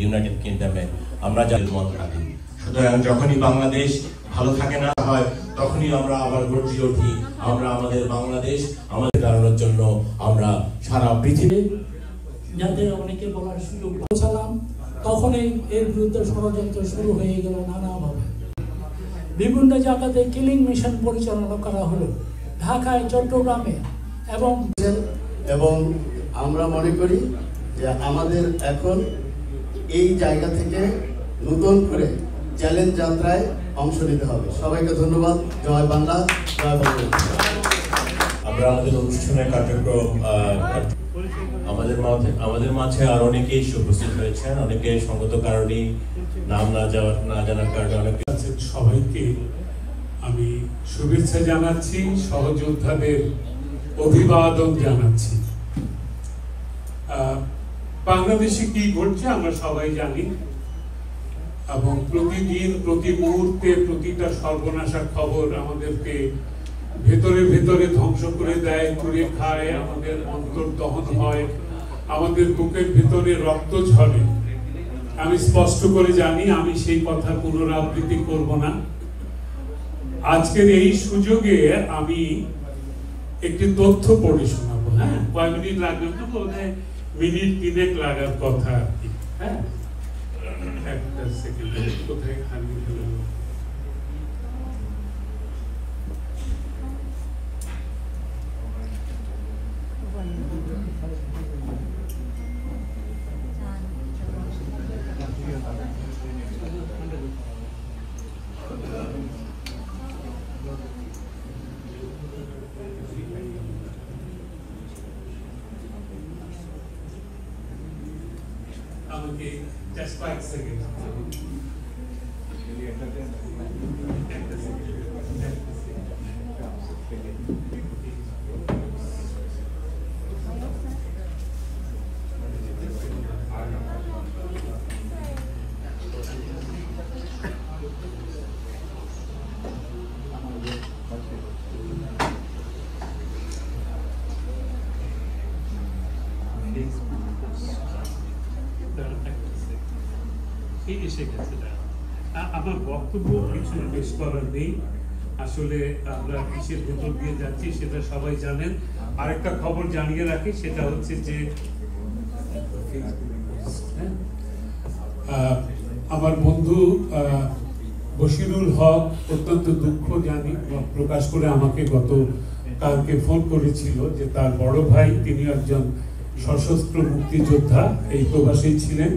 United কিংডমে আমরা যাদের মত রাখি। সুতরাং যখনই বাংলাদেশ ভালো থাকে না হয় তখনই আমরা আবার গর্জে উঠি, আমরা আমাদের বাংলাদেশ আমাদের কারণের জন্য আমরা সারা পৃথিবী যাদের অনেকে বলার সুযোগ পৌঁছালাম, তখনই এর বিরুদ্ধে ষড়যন্ত্র শুরু হয়ে গেল নানাভাবে। বিভিন্ন জায়গাতে কিলিং মিশন পরিচালনা করা হলো, ঢাকায়, চট্টগ্রামে এবং আমরা মনে করি যে আমাদের এখন এই জায়গা থেকে নতুন করে চ্যালেঞ্জ যাত্রায় অংশ নিতে হবে। সবাইকে ধন্যবাদ। জয় বাংলা, জয় বাংলা। আমরা আমাদের অনুষ্ঠানের কার্যক্রম আমাদের মাঝে আর অনেকেই উপস্থিত হয়েছেন, অনেকে সঙ্গত কারণে নাম না জানার কারণে অনেকে সবাইকে আমি শুভেচ্ছা জানাচ্ছি, সহযোদ্ধাদের অভিবাদন জানাচ্ছি। বাংলাদেশে কি ঘটছে আমরা সবাই জানি, এবং প্রতিদিন প্রতি মুহূর্তে প্রতিটা সর্বনাশা খবর আমাদেরকে ভেতরে ভেতরে ধ্বংস করে দেয়, পুড়ে খায়, আমাদের অন্তর দহন হয়, আমাদের বুকের ভেতরে রক্ত ঝরে। আমি স্পষ্ট করে জানি, আমি সেই কথা পুনরাবৃত্তি করব না। আজকের এই সুযোগে আমি একটি তথ্য পড়ে শোনাবো। হ্যাঁ, কয় মিনিট লাগবে তো, বোধহয় মিনিট 3 লাগার কথা আর কি। হ্যাঁ, একটা সেকেন্ড, কোথায় হারিয়ে ফেললাম। আমাকে just 5 seconds. আমার বক্তব্য কিছু বেশ করার নেই। আসলে আমরা কিসের ভেতর দিয়ে যাচ্ছি সেটা সবাই জানেন। আরেকটা খবর জানিয়ে রাখি, সেটা হচ্ছে যে আমার বন্ধু বশিরুল হক অত্যন্ত দুঃখ প্রকাশ করে আমাকে কালকে ফোন করেছিল যে তার বড় ভাই, তিনি একজন সশস্ত্র মুক্তিযোদ্ধা, এই প্রবাসী ছিলেন,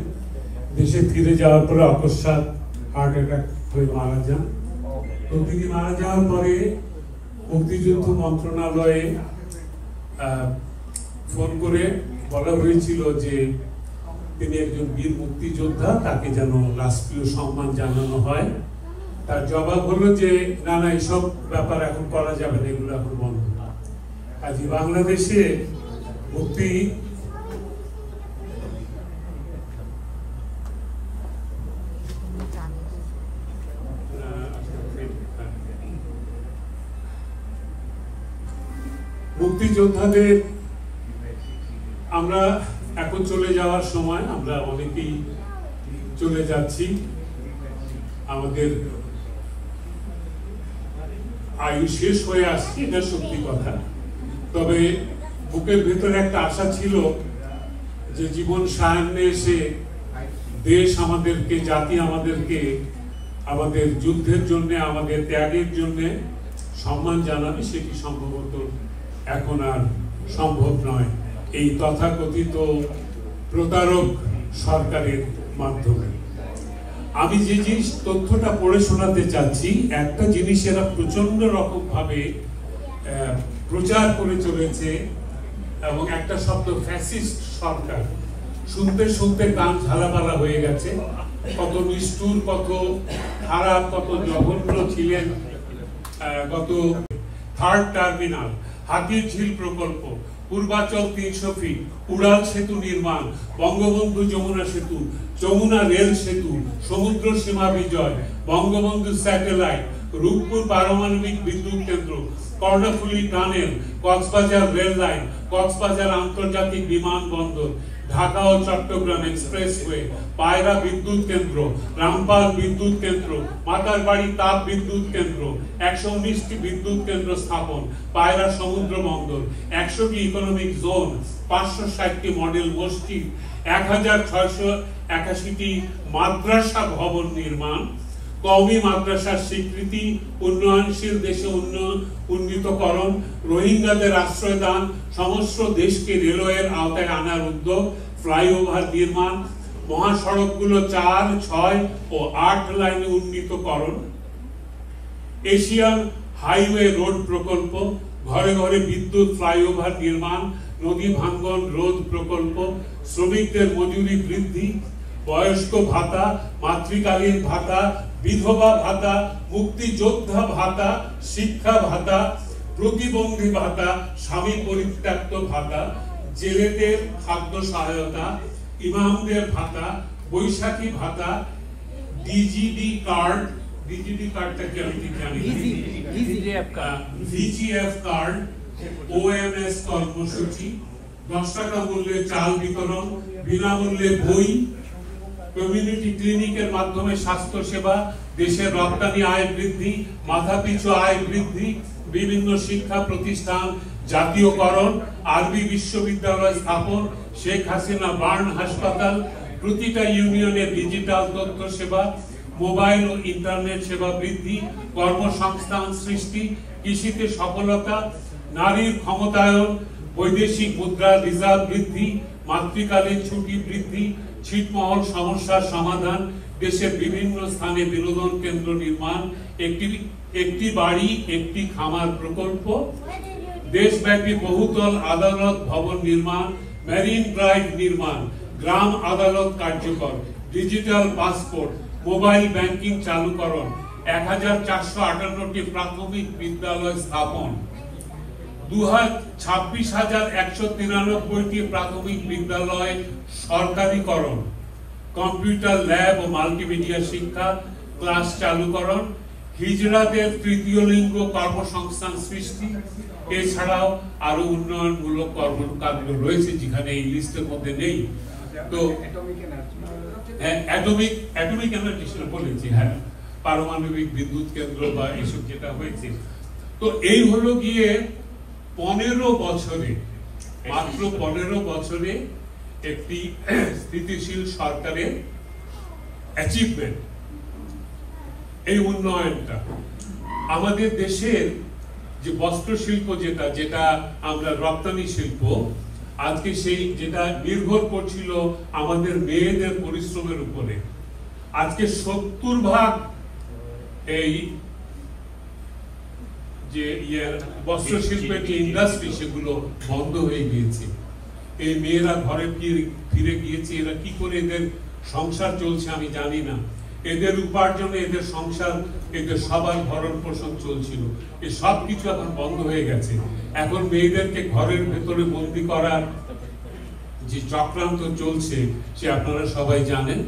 দেশে ফিরে যাওয়ার পরে অকস্মাৎ হার্ট অ্যাটাক হয়ে মারা যান। তো তিনি মারা যাওয়ার পরে মুক্তিযুদ্ধ মন্ত্রণালয়ে ফোন করে বলা হয়েছিল যে তিনি একজন বীর মুক্তিযোদ্ধা, তাকে যেন রাষ্ট্রীয় সম্মান জানানো হয়। তার জবাব হলো যে না, এইসব ব্যাপার এখন করা যাবে না, এগুলো এখন বন্ধ। আজ বাংলাদেশে মুক্তিযোদ্ধাদের আমরা এখন চলে যাওয়ার সময়, আমরা অনেকেই চলে যাচ্ছি, আমাদের আয়ু শেষ হয়ে আসছে, এটা সত্যি কথা। তবে বুকের ভেতরে একটা আশা ছিল যে জীবন সায়ান্নে এসে দেশ আমাদেরকে, জাতি আমাদেরকে আমাদের যুদ্ধের জন্য, আমাদের ত্যাগের জন্য সম্মান জানাবে। সেটি সম্ভবত এখন আর সম্ভব নয় এই তথাকথিত প্রতারক সরকারের মাধ্যমে। আমি যে তথ্যটা পড়ে শোনাতে চাচ্ছি, একটা জিনিস এরা প্রচন্ড রকম ভাবে প্রচার করে চলেছে, এবং একটা শব্দ ফ্যাসিস্ট সরকার, শুনতে শুনতে কান ঝালাপালা হয়ে গেছে। কত নিষ্ঠুর, কত খারাপ, কত জঘন্য ছিলেন। গত 3rd টার্মিনাল, হাতির ঝিল প্রকল্প, পূর্বাচল 300 ফিট, উড়াল সেতু নির্মাণ, বঙ্গবন্ধু যমুনা সেতু, যমুনা রেল সেতু, সমুদ্র সীমা বিজয়, বঙ্গবন্ধু স্যাটেলাইট, রূপপুর পারমাণবিক বিদ্যুৎ কেন্দ্র, Karnaphuli tunnel, Cox's Bazar rail line, Cox's Bazar আন্তর্জাতিক বিমানবন্দর, ঢাকা ও চট্টগ্রাম এক্সপ্রেসওয়ে, পায়রা বিদ্যুৎ কেন্দ্র, রামপাল বিদ্যুৎ কেন্দ্র, মাতারবাড়ি তাপ বিদ্যুৎ কেন্দ্র, 119টি বিদ্যুৎ কেন্দ্র স্থাপন, পায়রা সমুদ্র বন্দর, 100টি ইকোনমিক জোন, 560টি মডেল মসজিদ, 1681টি মাদ্রাসা ভবন নির্মাণ, কওমি মাদ্রাসার স্বীকৃতি, উন্নয়নশীল দেশে উন্নীতকরণ, রোহিঙ্গাদের আশ্রয় দান, সমস্ত দেশকে রেলওয়ের আওতায় আনার উদ্যোগ, ফ্লাইওভার নির্মাণ, মহাসড়কগুলো 4, 6 ও 8 লাইনে উন্নীতকরণ, এশিয়ান হাইওয়ে রোড প্রকল্প, ঘরে ঘরে বিদ্যুৎ ফ্লাইওভার নির্মাণ, নদী ভাঙ্গন রোধ প্রকল্প, শ্রমিকদের মজুরি বৃদ্ধি, বয়স্ক ভাতা, মাতৃকালীন ভাতা, বিধবা ভাতা, মুক্তিযোদ্ধা ভাতা, শিক্ষা ভাতা, প্রতিবন্ধী ভাতা, স্বামী পরিত্যক্ত ভাতা, জেলেদের খাদ্য সহায়তা, ইমামদের ভাতা, বৈশাখী ভাতা, ডিজিডি কার্ড, ডিজিডি কার্ডটা কি আমি ঠিক জানি, ভিজিএফ কার্ড, ওএমএস কর্মসূচি, 10 টাকা মূল্যে চাল বিতরণ, বিনামূল্যে বই, কমিউনিটি ক্লিনিকের মাধ্যমে স্বাস্থ্য সেবা, দেশের রপ্তানি আয় বৃদ্ধি, মাথাপিছু আয় বৃদ্ধি, বিভিন্ন শিক্ষা প্রতিষ্ঠান জাতীয়করণ, আরবি বিশ্ববিদ্যালয় স্থাপন, শেখ হাসিনা বার্ন হাসপাতাল, প্রতিটা ইউনিয়নে ডিজিটাল তথ্য সেবা, মোবাইল ও ইন্টারনেট সেবা বৃদ্ধি, কর্মসংস্থান সৃষ্টি, কৃষিতে সফলতা, নারীর ক্ষমতায়ন, বৈদেশিক মুদ্রা রিজার্ভ বৃদ্ধি, মাতৃকালীন ছুটি বৃদ্ধি, ছিটমহল সমস্যার সমাধান, দেশের বিভিন্ন স্থানে বিনোদন কেন্দ্র নির্মাণ, একটি বাড়ি একটি খামার প্রকল্প, দেশব্যাপী বহুতল আদালত ভবন নির্মাণ, মেরিন ড্রাইভ নির্মাণ, গ্রাম আদালত কার্যকর, ডিজিটাল পাসপোর্ট, মোবাইল ব্যাংকিং চালুকরণ, 1458টি প্রাথমিক বিদ্যালয় স্থাপন, 26,193টি প্রাথমিক বিদ্যালয় সরকারিকরণ, কম্পিউটার ল্যাব ও মাল্টিমিডিয়া শিক্ষা ক্লাস চালুকরণ, হিজড়াদের তৃতীয় লিঙ্গ কর্মসংস্থান সৃষ্টি, এছাড়াও আরো উন্নয়নমূলক কর্মকাণ্ড রয়েছে যেখানে এই লিস্টের মধ্যে নেই। তো অ্যাটমিক এনার্জি বলেছি, হ্যাঁ, পারমাণবিক বিদ্যুৎ কেন্দ্র বা এসব যেটা হয়েছে। তো এই হলো গিয়ে 15 বছরে, মাত্র 15 বছরে একটি স্থিতিশীল সরকারের অ্যাচিভমেন্ট এই উন্নয়নটা। আমাদের দেশের যে বস্ত্র শিল্প যেটা আমরা রপ্তানি শিল্প, আজকে সেই যেটা নির্ভর করছিল আমাদের মেয়েদের পরিশ্রমের উপরে, আজকে 70% এই যে বস্ত্র শিল্পের যে ইন্ডাস্ট্রি সেগুলো বন্ধ হয়ে গিয়েছে। এই মেয়েরা ঘরে ফিরে গিয়েছে, এরা কি করে এদের সংসার চলছে আমি জানি না। এদের উপার্জনে এদের সংসার, এদের সবার ভরণ পোষণ চলছিল, এই সব কিছু এখন বন্ধ হয়ে গেছে। এখন মেয়েদেরকে ঘরের ভেতরে বন্দি করার যে চক্রান্ত চলছে সে আপনারা সবাই জানেন।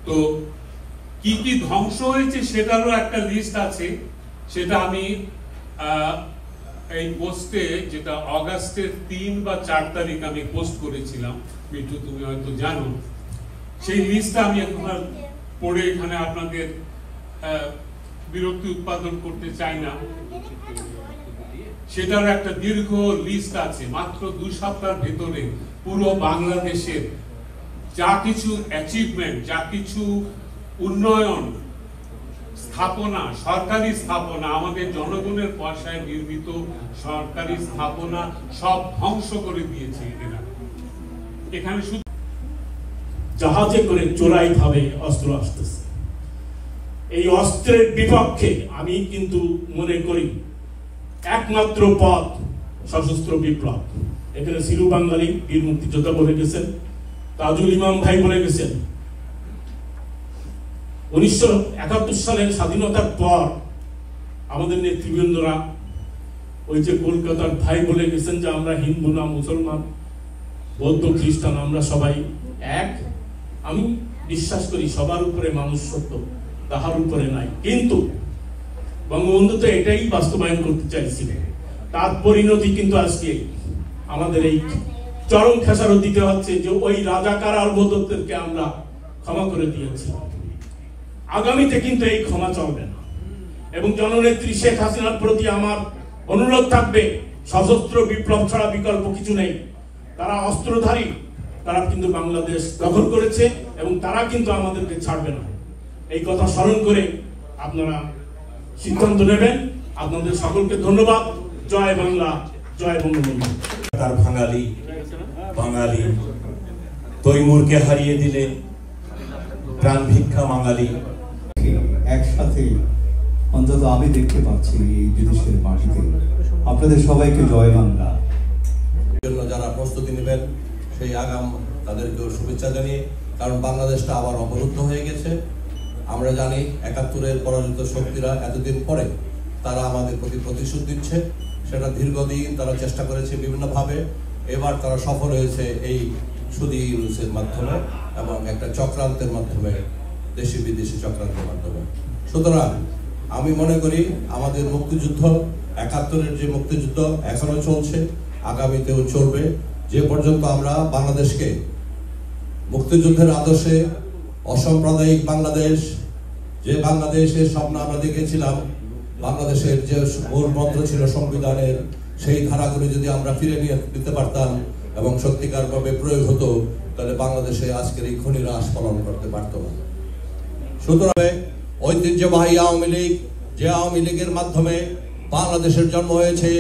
তো কি কি ধ্বংস হয়েছে সেটারও একটা লিস্ট আছে, সেটা আমি এই পোস্টে, যেটা অগাস্টের 3 বা 4 তারিখ আমি পোস্ট করেছিলাম, মিঠু তুমি হয়তো জানো, সেই লিস্টটা আমি এখন আর পড়ে এখানে আপনাদের বিরক্তি উৎপাদন করতে চাই না। সেটার একটা দীর্ঘ লিস্ট আছে। মাত্র 2 সপ্তাহের ভেতরে পুরো বাংলাদেশের যা কিছু অ্যাচিভমেন্ট, যা কিছু উন্নয়ন স্থাপনা, সরকারি স্থাপনা, আমাদের জনগণের পয়সায় নির্মিত সরকারি স্থাপনা সব ধ্বংস করে দিয়েছে এরা। এখানে শুধু জাহাজে করে চোরাই ভাবে অস্ত্র আসতেছে। এই অস্ত্রের বিপক্ষে আমি কিন্তু মনে করি একমাত্র পথ সশস্ত্র বিপ্লব। এখানে সিলু বাঙালি বীর মুক্তিযোদ্ধা বলে গেছেন, তাজুল ইমাম ভাই বলে গেছেন, 1971 সালের স্বাধীনতার পর আমাদের নেতৃবৃন্দরা, ওই যে কলকাতার ভাই বলে গেছেন যে আমরা হিন্দু না মুসলমান, বৌদ্ধ খ্রিস্টান, আমরা সবাই এক। আমি বিশ্বাস করি সবার উপরে মানুষ সত্য, তাহার উপরে নাই। কিন্তু বঙ্গবন্ধু তো এটাই বাস্তবায়ন করতে চাইছিলেন, তার পরিণতি কিন্তু আজকে আমাদের এই চরম খেসারত দিতে হচ্ছে যে ওই রাজাকার আর বদরদেরকে আমরা ক্ষমা করে দিয়েছি। আগামীতে কিন্তু এই ক্ষমা চলবে না। এবং জননেত্রী শেখ হাসিনার প্রতি আমার অনুরোধ থাকবে, সশস্ত্র বিপ্লব ছাড়া বিকল্প কিছু নেই। তারা অস্ত্রধারী, তারা কিন্তু বাংলাদেশ দখল করেছে এবং তারা কিন্তু আমাদেরকে ছাড়বে না। এই কথা স্মরণ করে আপনারা সিদ্ধান্ত নেবেন। আপনাদের সকলকে ধন্যবাদ। জয় বাংলা, জয় বঙ্গবন্ধু। তার বাঙালি তৈমুরকে হারিয়ে দিলে প্রাণ ভিক্ষা বাঙালি। একসাথে অন্তত আমি দেখতে পাচ্ছি এই বিদেশের মাটিতে। আপনাদের সবাইকে জয় বাংলা। জন্য যারা প্রস্তুতি নেবেন সেই আগাম তাদেরকেও শুভেচ্ছা জানিয়ে, কারণ বাংলাদেশটা আবার অবরুদ্ধ হয়ে গেছে। আমরা জানি ৭১-এর পরাজিত শক্তিরা এতদিন পরে তারা আমাদের প্রতি প্রতিশোধ দিচ্ছে। সেটা দীর্ঘদিন তারা চেষ্টা করেছে বিভিন্নভাবে। এবার তারা সফল হয়েছে এই সুদী ইউনুসের মাধ্যমে এবং একটা চক্রান্তের মাধ্যমে, দেশি বিদেশি চক্রান্তের মাধ্যমে। সুতরাং আমি মনে করি আমাদের মুক্তিযুদ্ধ, ৭১-এর যে মুক্তিযুদ্ধ এখনো চলছে, আগামীতেও চলবে। যে পর্যন্ত আমরা বাংলাদেশকে মুক্তিযুদ্ধের আদর্শে অসাম্প্রদায়িক বাংলাদেশ, যে বাংলাদেশের স্বপ্ন আমরা দেখেছিলাম, বাংলাদেশের যে মূল মন্ত্র ছিল সংবিধানের, সেই ধারাগুলি যদি আমরা ফিরে নিয়ে দিতে পারতাম এবং সত্যিকারভাবে প্রয়োগ হতো, তাহলে বাংলাদেশে আজকের এই খনির হ্রাস পালন করতে পারত না। সুতরাং ঐতিহ্যবাহী আওয়ামী লীগ, যে আওয়ামী লীগের মাধ্যমে বাংলাদেশের জন্ম হয়েছে,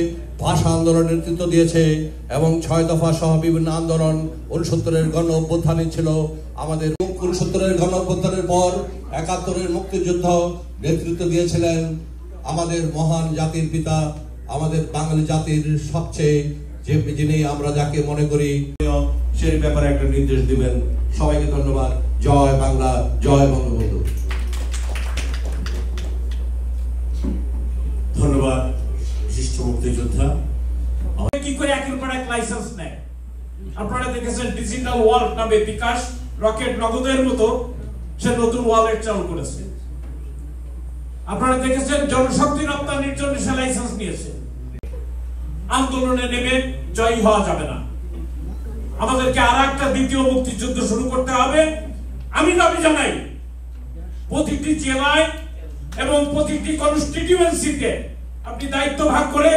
ভাষা আন্দোলনের নেতৃত্ব দিয়েছে এবং ৬ দফা সহ বিভিন্ন আন্দোলন, ৬৯-এর গণ অভ্যুত্থানই ছিল আমাদের। ৬৯-এর গণ অভ্যুত্থানের পর ৭১-এর মুক্তিযুদ্ধ নেতৃত্ব দিয়েছিলেন আমাদের মহান জাতির পিতা, আমাদের বাঙালি জাতির সবচেয়ে যিনি আমরা যাকে মনে করি, সেই ব্যাপারে একটা নির্দেশ দিবেন। সবাইকে ধন্যবাদ। জয় বাংলা, জয় বঙ্গবন্ধু। ধন্যবাদ বিশিষ্ট মুক্তিযোদ্ধা। কি করে একের পর এক লাইসেন্স নেয়? আপনারা দেখেছেন ডিজিটাল ওয়ালেট নামে বিকাশ রকেট নগদের মতো সে নতুন ওয়ালেট চালু করেছে। আপনারা দেখেছেন জনশক্তি রপ্তানির জন্য সে লাইসেন্স নিয়েছে। আন্দোলনে নেমে জয়ী হওয়া যাবে না, আমাদেরকে আর একটা দ্বিতীয় মুক্তিযুদ্ধ শুরু করতে হবে। আমি দাবি জানাই প্রতিটি জেলায় এবং প্রতিটি কনস্টিটিউয়েন্সিতে আপনি দায়িত্ব ভাগ করে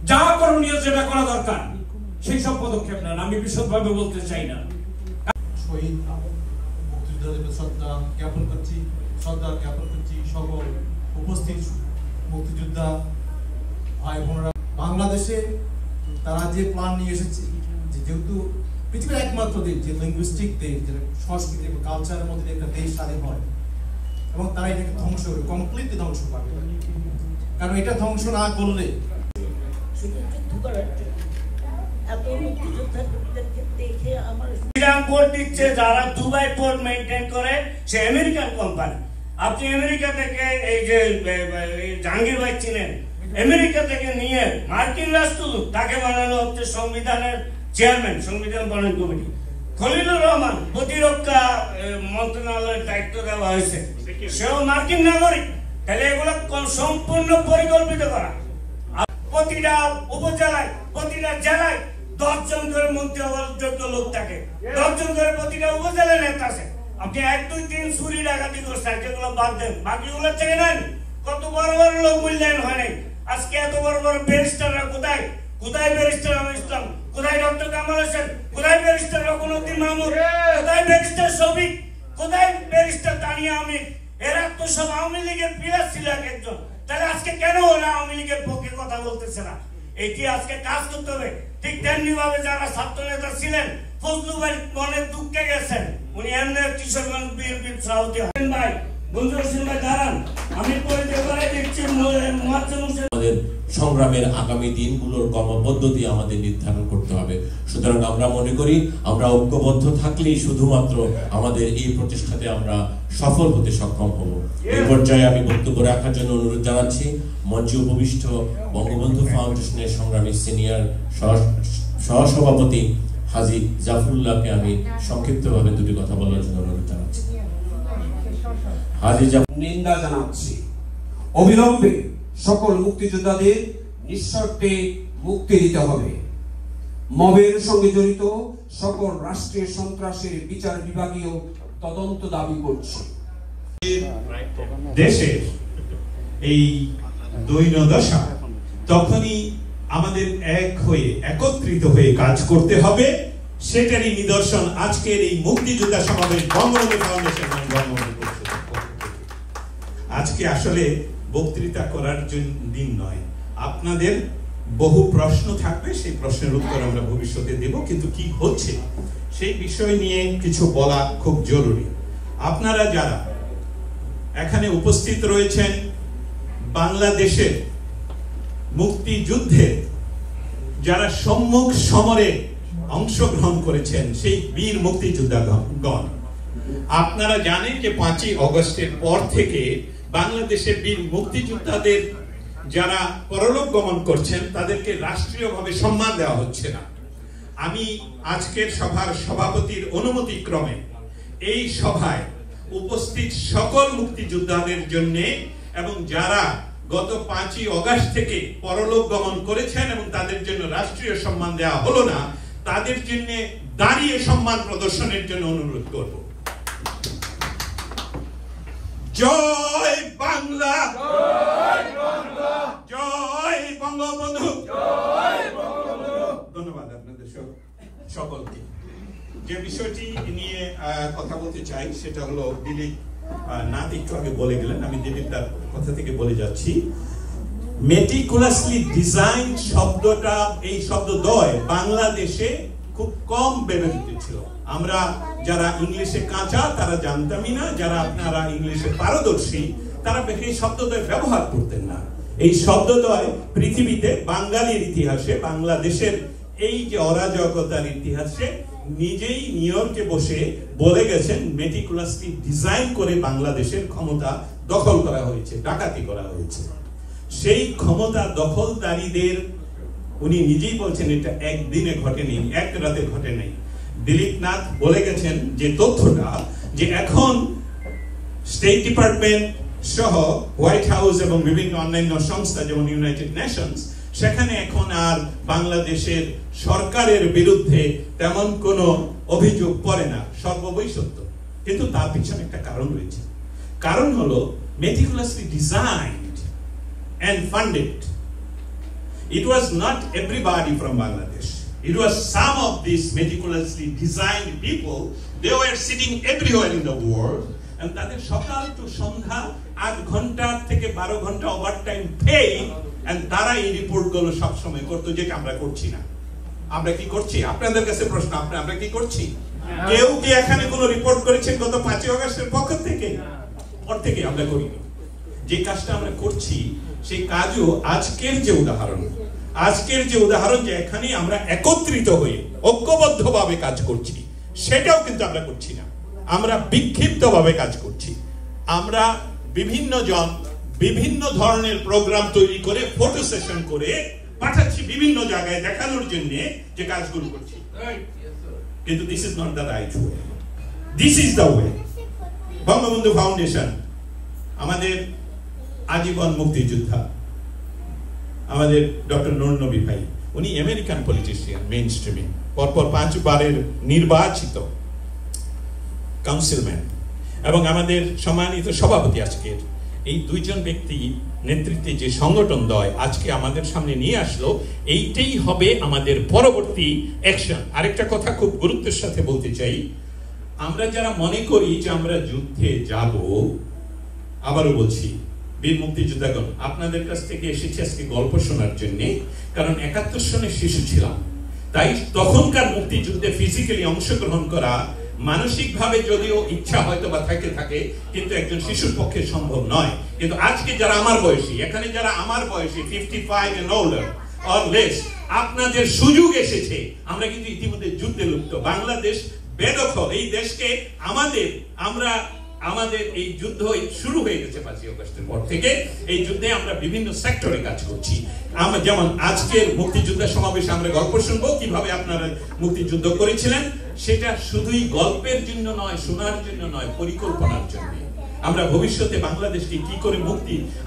যা করণীয়, যেটা করা দরকার সেই সব পদক্ষেপ নেন। আমি বিশদভাবে বলতে চাই না। শহীদ মুক্তিযোদ্ধাদের শ্রদ্ধা জ্ঞাপন করছি, সকল উপস্থিত মুক্তিযোদ্ধা ভাই বোনেরা। বাংলাদেশে তারা যে প্ল্যান নিয়ে এসেছে, যেহেতু পৃথিবীর একমাত্র দেশ যে লিঙ্গুইস্টিক দেশ, যেটা সংস্কৃতি এবং কালচারের মধ্যে একটা দেশ স্বাধীন হয়, এবং তারা এটাকে ধ্বংস করবে, কমপ্লিটলি ধ্বংস করবে। কারণ এটা ধ্বংস না করলে যারা দুবাই পোর্ট মেইনটেইন করে সে আমেরিকান কোম্পানি। আপনি আমেরিকা থেকে এই যে জাহাঙ্গীর ভাই ছিলেন, আমেরিকা থেকে নিয়ে মার্কিন রাষ্ট্রদূত, তাকে বানানো হচ্ছে সংবিধানের চেয়ারম্যান, সংবিধান বর্ণন কমিটি। খলিলুর রহমান প্রতিরক্ষা মন্ত্রণালয়ের দায়িত্ব দেওয়া হয়েছে, সেও মার্কিন নাগরিক। তাহলে এগুলো সম্পূর্ণ পরিকল্পিত করা। প্রতিটা উপজেলায়, প্রতিটা জেলায় 10 জন করে মন্ত্রী হওয়ার যোগ্য লোক থাকে, 10 জন করে প্রতিটা উপজেলায় নেতা আছে। আপনি 1, 2, 3 চুরি ডাকাতি করছেন, যেগুলো বাদ দেন, বাকিগুলো চেয়ে নেন। কত বড় বড় লোক মূল্যায়ন হয় নাই। আজকে এত বড় বড় ব্যারিস্টাররা কোথায়? কোথায় ব্যারিস্টার আমির ইসলাম? কোথায় ডক্টর কামাল হোসেন? কোথায় ব্যারিস্টার রকুনুদ্দিন মাহমুদ? কোথায় ব্যারিস্টার শফিক? কোথায় ব্যারিস্টার তানিয়া আমির? এরা তো সব আওয়ামী লীগের প্লেয়ার ছিল একজন। তাহলে আজকে কেন ওরা আওয়ামী লীগের পক্ষে কথা বলতেছে না? এটি আজকে কাজ করতে হবে। ঠিক তেমনি ভাবে যারা ছাত্র নেতা ছিলেন, ফজলু ভাই মনের দুঃখে গেছেন, উনি এমনি কিশোরগঞ্জ বিএনপির সভাপতি হন। ভাই মঞ্জুর হোসেন ভাই দাঁড়ান, আমি পরিচয় করে দিচ্ছি। আমাদের সংগ্রামের আগামী দিনগুলোর কর্মপদ্ধতি আমাদের নির্ধারণ করতে হবে। সুতরাং আমরা মনে করি আমরা ঐক্যবদ্ধ থাকলেই শুধুমাত্র আমাদের এই প্রচেষ্টাতে আমরা সফল হতে সক্ষম হব। এই পর্যায়ে আমি বক্তব্য রাখার জন্য অনুরোধ জানাচ্ছি মঞ্চে উপবিষ্ট বঙ্গবন্ধু ফাউন্ডেশনের সংগ্রামী সিনিয়র সহসভাপতি হাজী জাফরুল্লাহকে আমি সংক্ষিপ্তভাবে দুটি কথা বলার জন্য অনুরোধ জানাচ্ছি। হাজী জাফর। নিন্দা জানাচ্ছি। অবিলম্বে সকল মুক্তিযোদ্ধাদের নিঃশর্তে মুক্তি দিতে হবে। মবের সঙ্গে জড়িত সকল রাষ্ট্রীয় সন্ত্রাসের বিচার বিভাগীয় তদন্ত দাবি করছে। দেশের এই দৈন্যদশা তখনই আমাদের এক হয়ে একত্রিত হয়ে কাজ করতে হবে, সেটারই নিদর্শন আজকের এই মুক্তিযোদ্ধা সমাবেশ বঙ্গবন্ধু ফাউন্ডেশন। আজকে আসলে বক্তৃতা করার দিন নয়, আপনাদের বহু প্রশ্ন থাকবে, সেই প্রশ্নের উত্তর আমরা ভবিষ্যতে দেব, কিন্তু কি হচ্ছে সেই বিষয় নিয়ে কিছু বলা খুব জরুরি। আপনারা যারা এখানে উপস্থিত রয়েছেন, বাংলাদেশের মুক্তিযুদ্ধে যারা সম্মুখ সমরে অংশগ্রহণ করেছেন, সেই বীর মুক্তিযোদ্ধাগণ, আপনারা জানেন যে 5ই অগস্টের পর থেকে বাংলাদেশের বীর মুক্তিযোদ্ধাদের যারা পরলোক গমন করছেন তাদেরকে রাষ্ট্রীয়ভাবে সম্মান দেওয়া হচ্ছে না। আমি আজকের সভার সভাপতির অনুমতি ক্রমে এই সভায় উপস্থিত সকল মুক্তিযোদ্ধাদের জন্য এবং যারা গত 5ই অগস্ট থেকে পরলোক গমন করেছেন এবং তাদের জন্য রাষ্ট্রীয় সম্মান দেওয়া হলো না, তাদের জন্য দাঁড়িয়ে সম্মান প্রদর্শনের জন্য অনুরোধ করব। জয় বাংলা, জয় বঙ্গবন্ধু। ধন্যবাদ আপনাদের সকলকে। যে বিষয়টি নিয়ে কথা বলতে চাই সেটা হলো, দিলীপ নাথ একটু আগে বলে গেলেন, আমি দিলীপ তার কথা থেকে বলে যাচ্ছি। মেটিকুলাসলি ডিজাইন শব্দটা, এই শব্দদ্বয় বাংলাদেশে খুব কম ব্যবহৃত ছিল। আমরা যারা ইংলিশে কাঁচা তারা জানতামই না, যারা আপনারা ইংলিশে পারদর্শী তারা এই শব্দদ্বয় ব্যবহার করতেন না। এই শব্দদ্বয় পৃথিবীতে বাঙালির ইতিহাসে, বাংলাদেশের এই যে অরাজকতার ইতিহাসে নিজেই নিউ ইয়র্কে বসে বলে গেছেন, মেটিকুলাসলি ডিজাইন করে বাংলাদেশের ক্ষমতা দখল করা হয়েছে, ডাকাতি করা হয়েছে। সেই ক্ষমতা দখলদারীদের উনি নিজেই বলছেন এটা একদিনে ঘটেনি, এক রাতে ঘটে নাই। দিলীপ নাথ বলে গেছেন যে তথ্যটা, যে এখন স্টেট ডিপার্টমেন্ট সহ হোয়াইট হাউস এবং বিভিন্ন অন্যান্য সংস্থা যেমন ইউনাইটেড নেশনস, সেখানে এখন আর বাংলাদেশের সরকারের বিরুদ্ধে তেমন কোনো অভিযোগ পড়ে না, সর্ববই সত্য। কিন্তু তার পিছনে একটা কারণ রয়েছে। কারণ হলো meticulously designed and funded. It was not everybody from Bangladesh. It was some of these meticulously designed people. They were sitting everywhere in the world. And তাদের সকাল টু সন্ধ্যা 8 ঘন্টা থেকে 12 ঘন্টা ওভারটাইম পেই, and তারা এই রিপোর্টগুলো সব সময় করতো, যেটা আমরা করছি না। আমরা কি করছি? আপনাদের কাছে প্রশ্ন, আমরা কি করছি? কেউ কি এখানে কোনো রিপোর্ট করেছেন গত 5ই অগস্টের পর থেকে? আমরা করিনি। যে কাজটা আমরা করছি সেই কাজও আজকের যে উদাহরণ যে এখানে আমরা একত্রিত হয়ে ঐক্যবদ্ধভাবে কাজ করছি, সেটাও কিন্তু আমরা করছি না। আমরা বিক্ষিপ্তভাবে কাজ করছি। আমরা বিভিন্ন ধরনের প্রোগ্রাম তৈরি করে, ফটো সেশন করে পাঠাচ্ছি বিভিন্ন জায়গায় দেখানোর জন্য যে কাজগুলো করছি। কিন্তু this is not the right way, this is the way. Bangabandhu foundation আমাদের আজীবন মুক্তিযোদ্ধা, আমাদের ডক্টর নূর নবী ভাই, উনি আমেরিকান পলিটিশিয়ান, মেইন স্ট্রিমিং, পরপর 5 বারের নির্বাচিত কাউন্সিলম্যান, এবং আমাদের সম্মানিত সভাপতি। আজকের এই দুইজন ব্যক্তি নেতৃত্বে যে সংগঠন দ্বয় আজকে আমাদের সামনে নিয়ে আসলো, এইটাই হবে আমাদের পরবর্তী অ্যাকশন। আরেকটা কথা খুব গুরুত্বের সাথে বলতে চাই, আমরা যারা মনে করি যে আমরা যুদ্ধে যাব, আবারও বলছি, বীর মুক্তিযোদ্ধাগণ, আপনাদের কাছ থেকে এসেছি আজকে গল্প শোনার জন্য। কারণ 71 সনের শিশু ছিলাম, তাই তখনকার মুক্তিযুদ্ধে ফিজিক্যালি অংশগ্রহণ করা মানসিকভাবে যদিও ইচ্ছা হয়তো বা থাকে, কিন্তু একজন শিশুর পক্ষে সম্ভব নয়। কিন্তু আজকে যারা আমার বয়সী, এখানে যারা আমার বয়সী 55 and older or less, আপনাদের সুযোগ এসেছে। আমরা কিন্তু ইতিমধ্যে যুদ্ধে লিপ্ত, বাংলাদেশ বেদখল। এই দেশকে আমাদের এই যুদ্ধ শুরু হয়ে গেছে 5ই অগস্টের পর থেকে। এই যুদ্ধে আমরা বিভিন্ন সেক্টরে কাজ করছি। আমরা যেমন আজকের মুক্তিযোদ্ধা সমাবেশে আমরা গল্প শুনবো কিভাবে আপনারা মুক্তিযুদ্ধ করেছিলেন। সেটা শুধুই গল্পের জন্য নয়, শোনার জন্য নয়, পরিকল্পনার জন্য। আমরা ভবিষ্যতে বাংলাদেশকে কি করে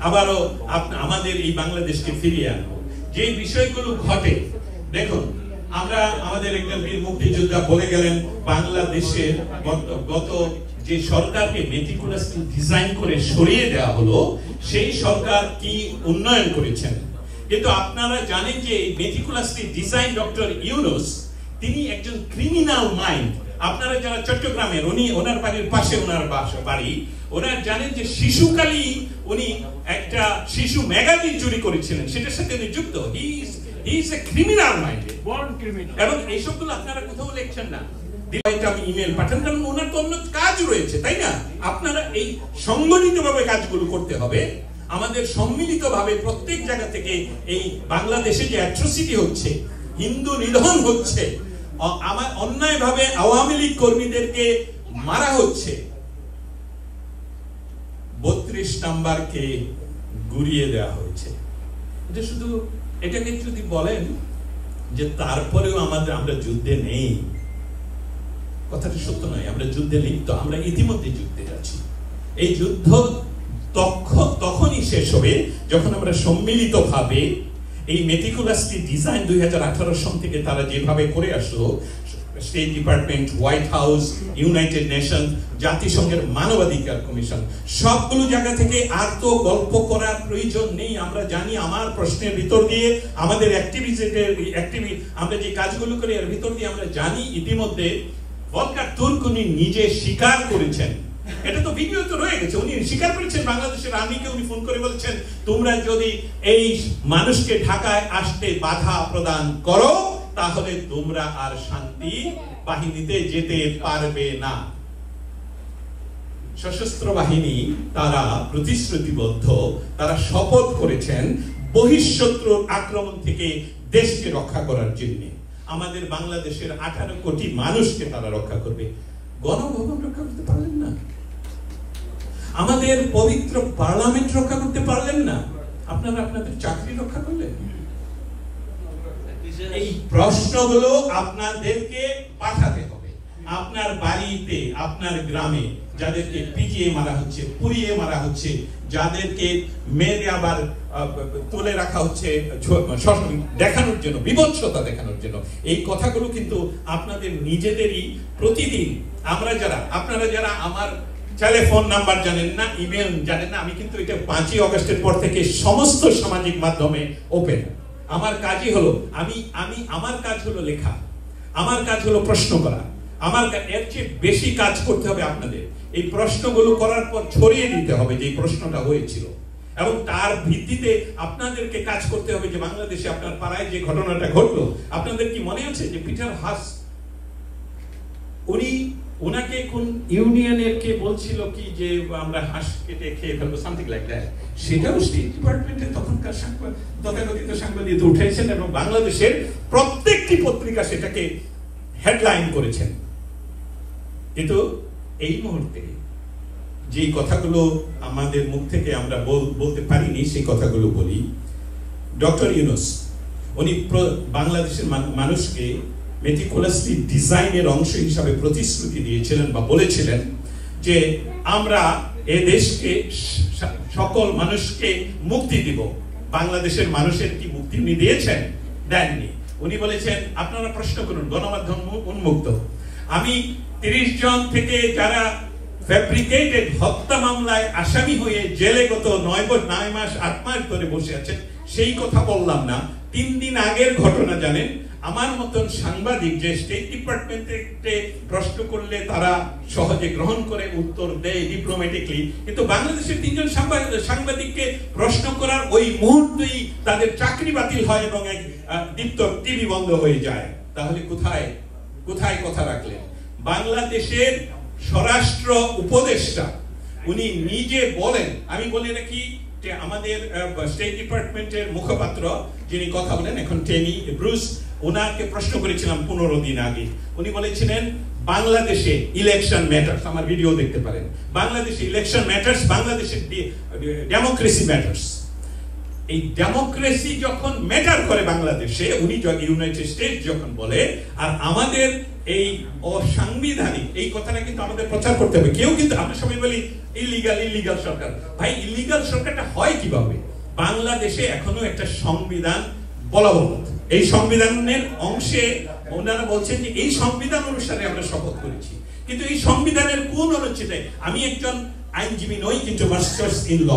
আবারও আমাদের এই বাংলাদেশকে ফিরিয়ে আনবো। যে বিষয়গুলো ঘটে, দেখুন আমরা আমাদের একজন বীর মুক্তিযোদ্ধা বলে গেলেন বাংলাদেশের গত যে সরকারকে মেটিকুলাসলি ডিজাইন করে সরিয়ে দেওয়া হলো সেই সরকার কি উন্নয়ন করেছেন। কিন্তু আপনারা জানেন যে মেটিকুলাসলি ডিজাইন ডক্টর ইউনূস তিনি একজন ক্রিমিনাল মাইন্ড। আপনারা যারা চট্টগ্রামের, ওনার বাড়ির পাশে ওনার বাড়ি, ওনারা জানেন যে শিশুকালী উনি একটা শিশু ম্যাগাজিন চুরি করেছিলেন, সেটার সাথে উনি যুক্ত। He is a criminal minded, born criminal. এবং এইসবগুলো আপনারা কোথাও লিখছেন না, আমি ইমেল পাঠান, কারণ ওনার তো অন্য কাজ রয়েছে, তাই না? আপনারা এই সংগঠিতভাবে কাজগুলো করতে হবে। আমাদের সম্মিলিতভাবে প্রত্যেক জায়গা থেকে এই বাংলাদেশে যে অ্যাট্রোসিটি হচ্ছে, হিন্দু নিধন হচ্ছে, আমার অন্যায়ভাবে আওয়ামী লীগ কর্মীদেরকে মারা হচ্ছে, 32 নাম্বারকে গুড়িয়ে দেওয়া হয়েছে। এটা শুধু এটাকে যদি বলেন যে তারপরেও আমরা যুদ্ধে নেই, কথাটা সত্য নয়। আমরা যুদ্ধে লিপ্ত, আমরা ইতিমধ্যে যুদ্ধে আছি। এই যুদ্ধ তখনই শেষ হবে যখন আমরা সম্মিলিতভাবে এই মেটিকুলাসলি ডিজাইন 2018 সন থেকে তারা যেভাবে করে আসলো, state department, white house, United nation, জাতিসংঘের মানবাধিকার কমিশন, সবগুলো জায়গা থেকে আর তো গল্প করার প্রয়োজন নেই। আমরা জানি, আমার প্রশ্নের ভিতর দিয়ে, আমাদের আমরা যে কাজগুলো করি এর ভিতর দিয়ে আমরা জানি ইতিমধ্যে ভলকার তুর্ক উনি নিজে স্বীকার করেছেন। এটা তো ভিডিও তো রয়ে গেছে, উনি স্বীকার করেছেন। বাংলাদেশের আর্মিকে উনি ফোন করে বলছেন, তোমরা যদি এই মানুষকে ঢাকায় আসতে বাধা প্রদান করো তাহলে তোমরা আর শান্তি বাহিনীতে যেতে পারবে না। সশস্ত্র বাহিনী তারা প্রতিশ্রুতিবদ্ধ, তারা শপথ করেছেন বহিঃশত্রুর আক্রমণ থেকে দেশকে রক্ষা করার জন্য। আমাদের বাংলাদেশের 18 কোটি মানুষকে তারা রক্ষা করবে। গণভবন রক্ষা করতে পারলেন না, আমাদের পবিত্র পার্লামেন্ট রক্ষা করতে পারলেন না, আপনারা আপনাদের চাকরি রক্ষা করলেন। এই প্রশ্নগুলো আপনাদেরকে পাঠাতে হবে। আপনার বাড়িতে, আপনার গ্রামে যাদেরকে পিটিয়ে মারা হচ্ছে, পুড়িয়ে মারা হচ্ছে, যাদেরকে মেরে আবার তুলে রাখা হচ্ছে দেখানোর জন্য, বিভৎসতা দেখানোর জন্য, এই কথাগুলো কিন্তু আপনাদের নিজেদেরই প্রতিদিন। আপনারা যারা আমার টেলিফোন নাম্বার জানেন না, ইমেল জানেন না, আমি কিন্তু এটা 5ই অগস্টের পর থেকে সমস্ত সামাজিক মাধ্যমে ওপেন। আমার কাজই হলো আমার কাজ হলো লেখা, আমার কাজ হলো প্রশ্ন করা। এর চেয়ে বেশি কাজ করতে হবে আপনাদের। এই প্রশ্নগুলো করার পর ছড়িয়ে দিতে হবে যে প্রশ্নটা হয়েছিল, এবং তার ভিত্তিতে আপনাদেরকে কাজ করতে হবে। যে বাংলাদেশে আপনার পাড়ায় যে ঘটনাটা ঘটলো, আপনাদের কি মনে আছে যে পিটার হাস ওনাকে কোন ইউনিয়নের কে বলছিল কি যে আমরা হাঁস কেটে খেয়ে ফেলবো, সামথিং লাইক দ্যাট। সেটাও স্টেট ডিপার্টমেন্টে তখনকার তথাকথিত সাংবাদিক উঠেছেন, এবং বাংলাদেশের প্রত্যেকটি পত্রিকা সেটাকে হেডলাইন করেছেন। কিন্তু এই মুহূর্তে যে কথাগুলো আমাদের মুখ থেকে আমরা বলতে পারিনি, সেই কথাগুলো বলি। ডক্টর ইউনূস উনি বাংলাদেশের মানুষকে মেটিকুলাসলি ডিজাইনের অংশ হিসাবে প্রতিশ্রুতি দিয়েছিলেন বা বলেছিলেন যে আমরা এ দেশকে সকল মানুষকে মুক্তি দিব। বাংলাদেশের মানুষের কি মুক্তি উনি দিয়েছেন? দেননি। উনি বলেছেন আপনারা প্রশ্ন করুন, গণমাধ্যম উন্মুক্ত। আমি 30 জন থেকে যারা ফ্যাব্রিকেটেড হত্যা মামলায় আসামি হয়ে জেলে গত 9 মাস 8 মাস ধরে বসে আছেন, সেই কথা বললাম না। 3 দিন আগের ঘটনা জানেন। আমার মতন সাংবাদিক যে স্টেট ডিপার্টমেন্টে প্রশ্ন করলে তারা সহজে গ্রহণ করে উত্তর দেয় ডিপ্লোম্যাটিকলি, কিন্তু বাংলাদেশের 3 জন সাংবাদিককে প্রশ্ন করার ওই মুহূর্তেই তাদের চাকরি বাতিল হয় এবং এক দীপ্ত টিভি বন্ধ হয়ে যায়। তাহলে কোথায় কথা রাখলেন? বাংলাদেশের স্বরাষ্ট্র উপদেষ্টা উনি নিজে বলেন, আমি বলি নাকি যে আমাদের স্টেট ডিপার্টমেন্টের মুখপাত্র যিনি কথা বলেন এখন টেনি ব্রুস, ওনাকে প্রশ্ন করেছিলাম 15 দিন আগে। উনি বলেছিলেন বাংলাদেশে ইলেকশন ম্যাটার্স, আমার ভিডিও দেখতে পারেন। বাংলাদেশে ইলেকশন ম্যাটার্স, বাংলাদেশের ডেমোক্রেসি ম্যাটার্স। এই ডেমোক্রেসি যখন ম্যাটার করে বাংলাদেশে, উনি ইউনাইটেড স্টেটস যখন বলে, আর আমাদের এই অসাংবিধানিক এই কথাটা কিন্তু আমাদের প্রচার করতে হবে। কেউ কিন্তু আমরা সবাই বলি ইলিগাল সরকার। ভাই, ইলিগাল সরকারটা হয় কিভাবে? বাংলাদেশে এখনো একটা সংবিধান বলবৎ। এই সংবিধানের অংশে ওনারা বলছেন যে এই সংবিধান অনুসারে আমরা শপথ করেছি, কিন্তু এই সংবিধানের কোন অনুচ্ছেদে, আমি একজন আইনজীবী নই কিন্তু মাস্টার্স ইন ল,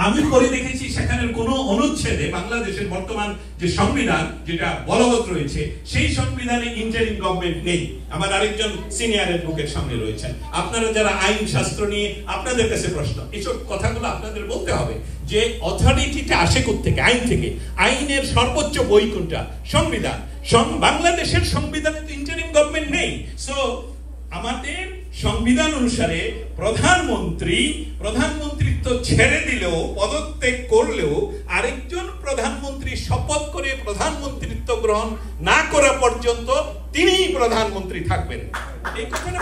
আমি পড়ে দেখেছি সেখানের কোন অনুচ্ছেদে বাংলাদেশের বর্তমান যে সংবিধান যেটা বলবৎ রয়েছে সেই সংবিধানে ইন্টারিম গভর্নমেন্ট নেই। আমার আরেকজন সিনিয়র অ্যাডভোকেট সামনে রয়েছেন, আপনারা যারা আইন শাস্ত্র নিয়ে আপনাদের কাছে প্রশ্ন, এইসব কথাগুলো আপনাদের বলতে হবে যে অথরিটিটা আসে কোত্থেকে, আইন থেকে। আইনের সর্বোচ্চ বই কোনটা? সংবিধান। বাংলাদেশের সংবিধানে তো ইন্টারিম গভর্নমেন্ট নেই। সো আমাদের সংবিধান অনুসারে প্রধানমন্ত্রিত্ব ছেড়ে দিলেও, পদত্যাগ করলেও আরেকজন প্রধানমন্ত্রী শপথ করে প্রধানমন্ত্রিত্ব গ্রহণ না করা পর্যন্ত তিনিই প্রধানমন্ত্রী থাকবেন। এই কথাটা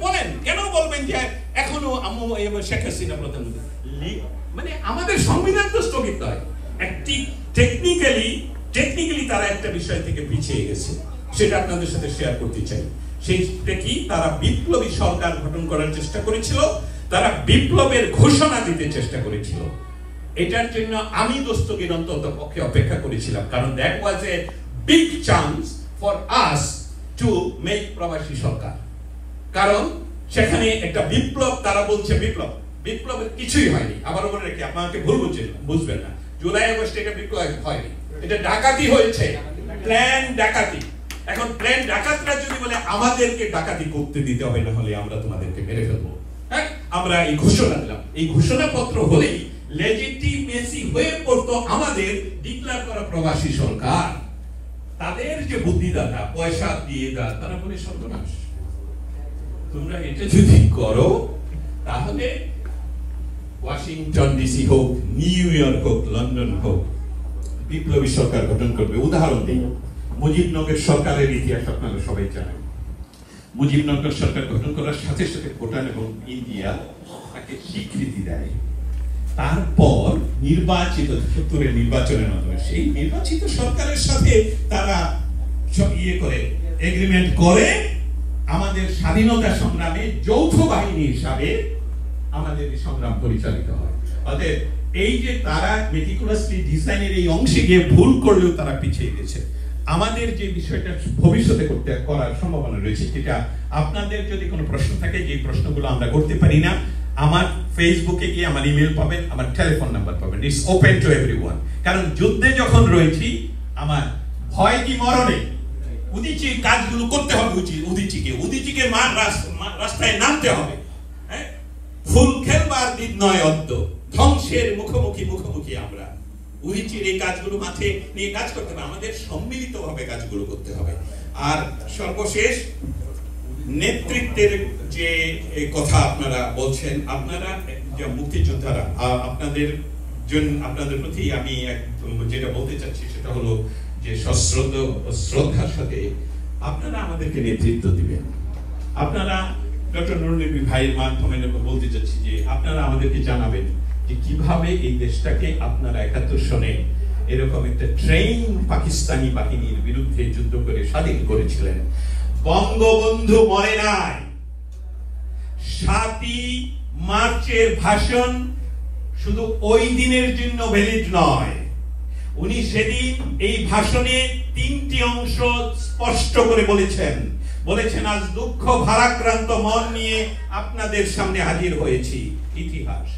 বলেন। কেন বলবেন যে এখনো শেখ হাসিনা প্রধানমন্ত্রী? মানে আমাদের সংবিধান তো স্থগিত হয়। একটি টেকনিক্যালি তারা একটা বিষয় থেকে পিছিয়ে গেছে, সেটা আপনাদের সাথে শেয়ার করতে চাই। সেইটা কি? তারা বিপ্লবী সরকার গঠন করার চেষ্টা করেছিল, তারা বিপ্লবের ঘোষণা দিতে চেষ্টা করেছিল। এটার জন্য আমি দস্তগীর অন্তত পক্ষে অপেক্ষা করেছিলাম, কারণ that was a big chance for us to make প্রবাসী সরকার। কারণ সেখানে একটা বিপ্লব, তারা বলছে বিপ্লবের কিছুই হয়নি। আবার বলে রেখে আপনাকে ভুল বুঝবেন না, জুলাই আগস্টে এটা বিপ্লব হয়নি, এটা ডাকাতি হয়েছে, প্ল্যান ডাকাতি। এখন প্ল্যান ডাকাতরা যদি বলে আমাদেরকে ডাকাতি করতে দিতে হবে, না হলে আমরা তোমাদেরকে মেরে ফেলবো, হ্যাঁ, আমরা এই ঘোষণা দিলাম, এই ঘোষণাপত্র হলেই লেজিটিমেসি হয়ে পড়তো আমাদের ডিক্লেয়ার করা প্রবাসী সরকার। তাদের যে বুদ্ধিদাতা, পয়সা দিয়ে দেয়, তারা বলে সর্বনাশ, তোমরা এটা যদি করো তাহলে ওয়াশিংটন ডিসি হোক, নিউ ইয়র্ক হোক, লন্ডন হোক, বিপ্লবী সরকার গঠন করবে। উদাহরণ দিই, মুজিবনগর সরকারের ইতিহাস আপনারা সবাই জানেন। মুজিবনগর সরকার গঠন করার সাথে সাথে ভুটান এবং ইন্ডিয়া তাকে স্বীকৃতি দেয়। তারপর নির্বাচিত ৭০-এর নির্বাচনের মাধ্যমে সেই নির্বাচিত সরকারের সাথে তারা এগ্রিমেন্ট করে আমাদের স্বাধীনতা সংগ্রামে যৌথ বাহিনী হিসাবে আমাদের সংগ্রাম পরিচালিত হয়। অতএব এই যে তারা মেটিকুলাসলি ডিজাইনের এই অংশে গিয়ে ভুল করলেও তারা পিছিয়ে গেছে। আমাদের যে বিষয়টা ভবিষ্যতে করার সম্ভাবনা রয়েছে, যেটা আপনাদের যদি কোনো প্রশ্ন থাকে, যে প্রশ্নগুলো আমরা করতে পারি না, আমার ফেসবুকে গিয়ে আমার ইমেল পাবেন, আমার টেলিফোন নাম্বার পাবেন। It's open to everyone. কারণ যুদ্ধে যখন রয়েছি, আমার ভয় কি মরণে, উদিচির কাজগুলো করতে হবে। উদিচিকে রাস্তায় নামতে হবে। হ্যাঁ, ফুল খেলবার দিন নয় অদ্য, ধ্বংসের মুখোমুখি আমরা। উদিচির এই কাজগুলো মাঠে নিয়ে কাজ করতে হবে, আমাদের সম্মিলিতভাবে কাজগুলো করতে হবে। আর সর্বশেষ নেতৃত্বের যে কথা আপনারা বলছেন, আপনারা যে মুক্তিযোদ্ধারা, আপনাদের প্রতি আমি যেটা বলতে চাচ্ছি সেটা হলো যে শ্রদ্ধার সাথে আপনারা আমাদেরকে নেতৃত্ব দিবেন। আপনারা ডক্টর নুরুল নবী ভাইয়ের মাধ্যমে বলতে চাচ্ছি যে আপনারা আমাদেরকে জানাবেন যে কিভাবে এই দেশটাকে আপনারা ৭১ সনে এরকম একটা ট্রেন পাকিস্তানি বাহিনীর বিরুদ্ধে যুদ্ধ করে স্বাধীন করেছিলেন। বঙ্গবন্ধু মরে নাই। ৭ই মার্চের ভাষণ শুধু ওই দিনের জন্য ভ্যালিড নয়, উনি সেদিন এই ভাষণে ৩টি অংশ স্পষ্ট করে বলেছেন। আজ দুঃখ ভারাক্রান্ত মন নিয়ে আপনাদের সামনে হাজির হয়েছি, ইতিহাস।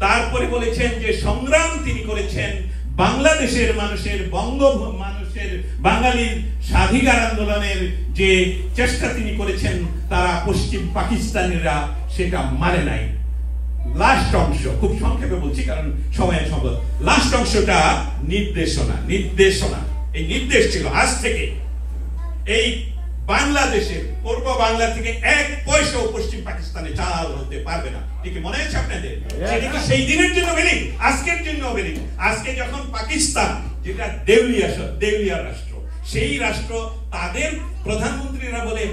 তারপরে বলেছেন যে সংগ্রাম তিনি করেছেন বাংলাদেশের মানুষের, বাঙালির স্বাধিকার আন্দোলনের যে চেষ্টা তিনি করেছেন, তারা পশ্চিম পাকিস্তানিরা সেটা মানে নাই। লাস্ট অংশ খুব সংক্ষেপে বলছি কারণ সময়ের সম্পদ। লাস্ট অংশটা নির্দেশনা। এই নির্দেশ ছিল আজ থেকে এই বাংলাদেশের পূর্ব বাংলা থেকে ১ পয়সাও পশ্চিম পাকিস্তানে চাল হতে পারবে না। ঠিক মনে আছে আপনাদের? সেটা কি সেই দিনের জন্য বেরিং, আজকের জন্য বেরিং? আজকে যখন পাকিস্তান, যেটা দেউলিয়া রাষ্ট্র, সেই রাষ্ট্র তাদের প্রধানমন্ত্রীরা বলে,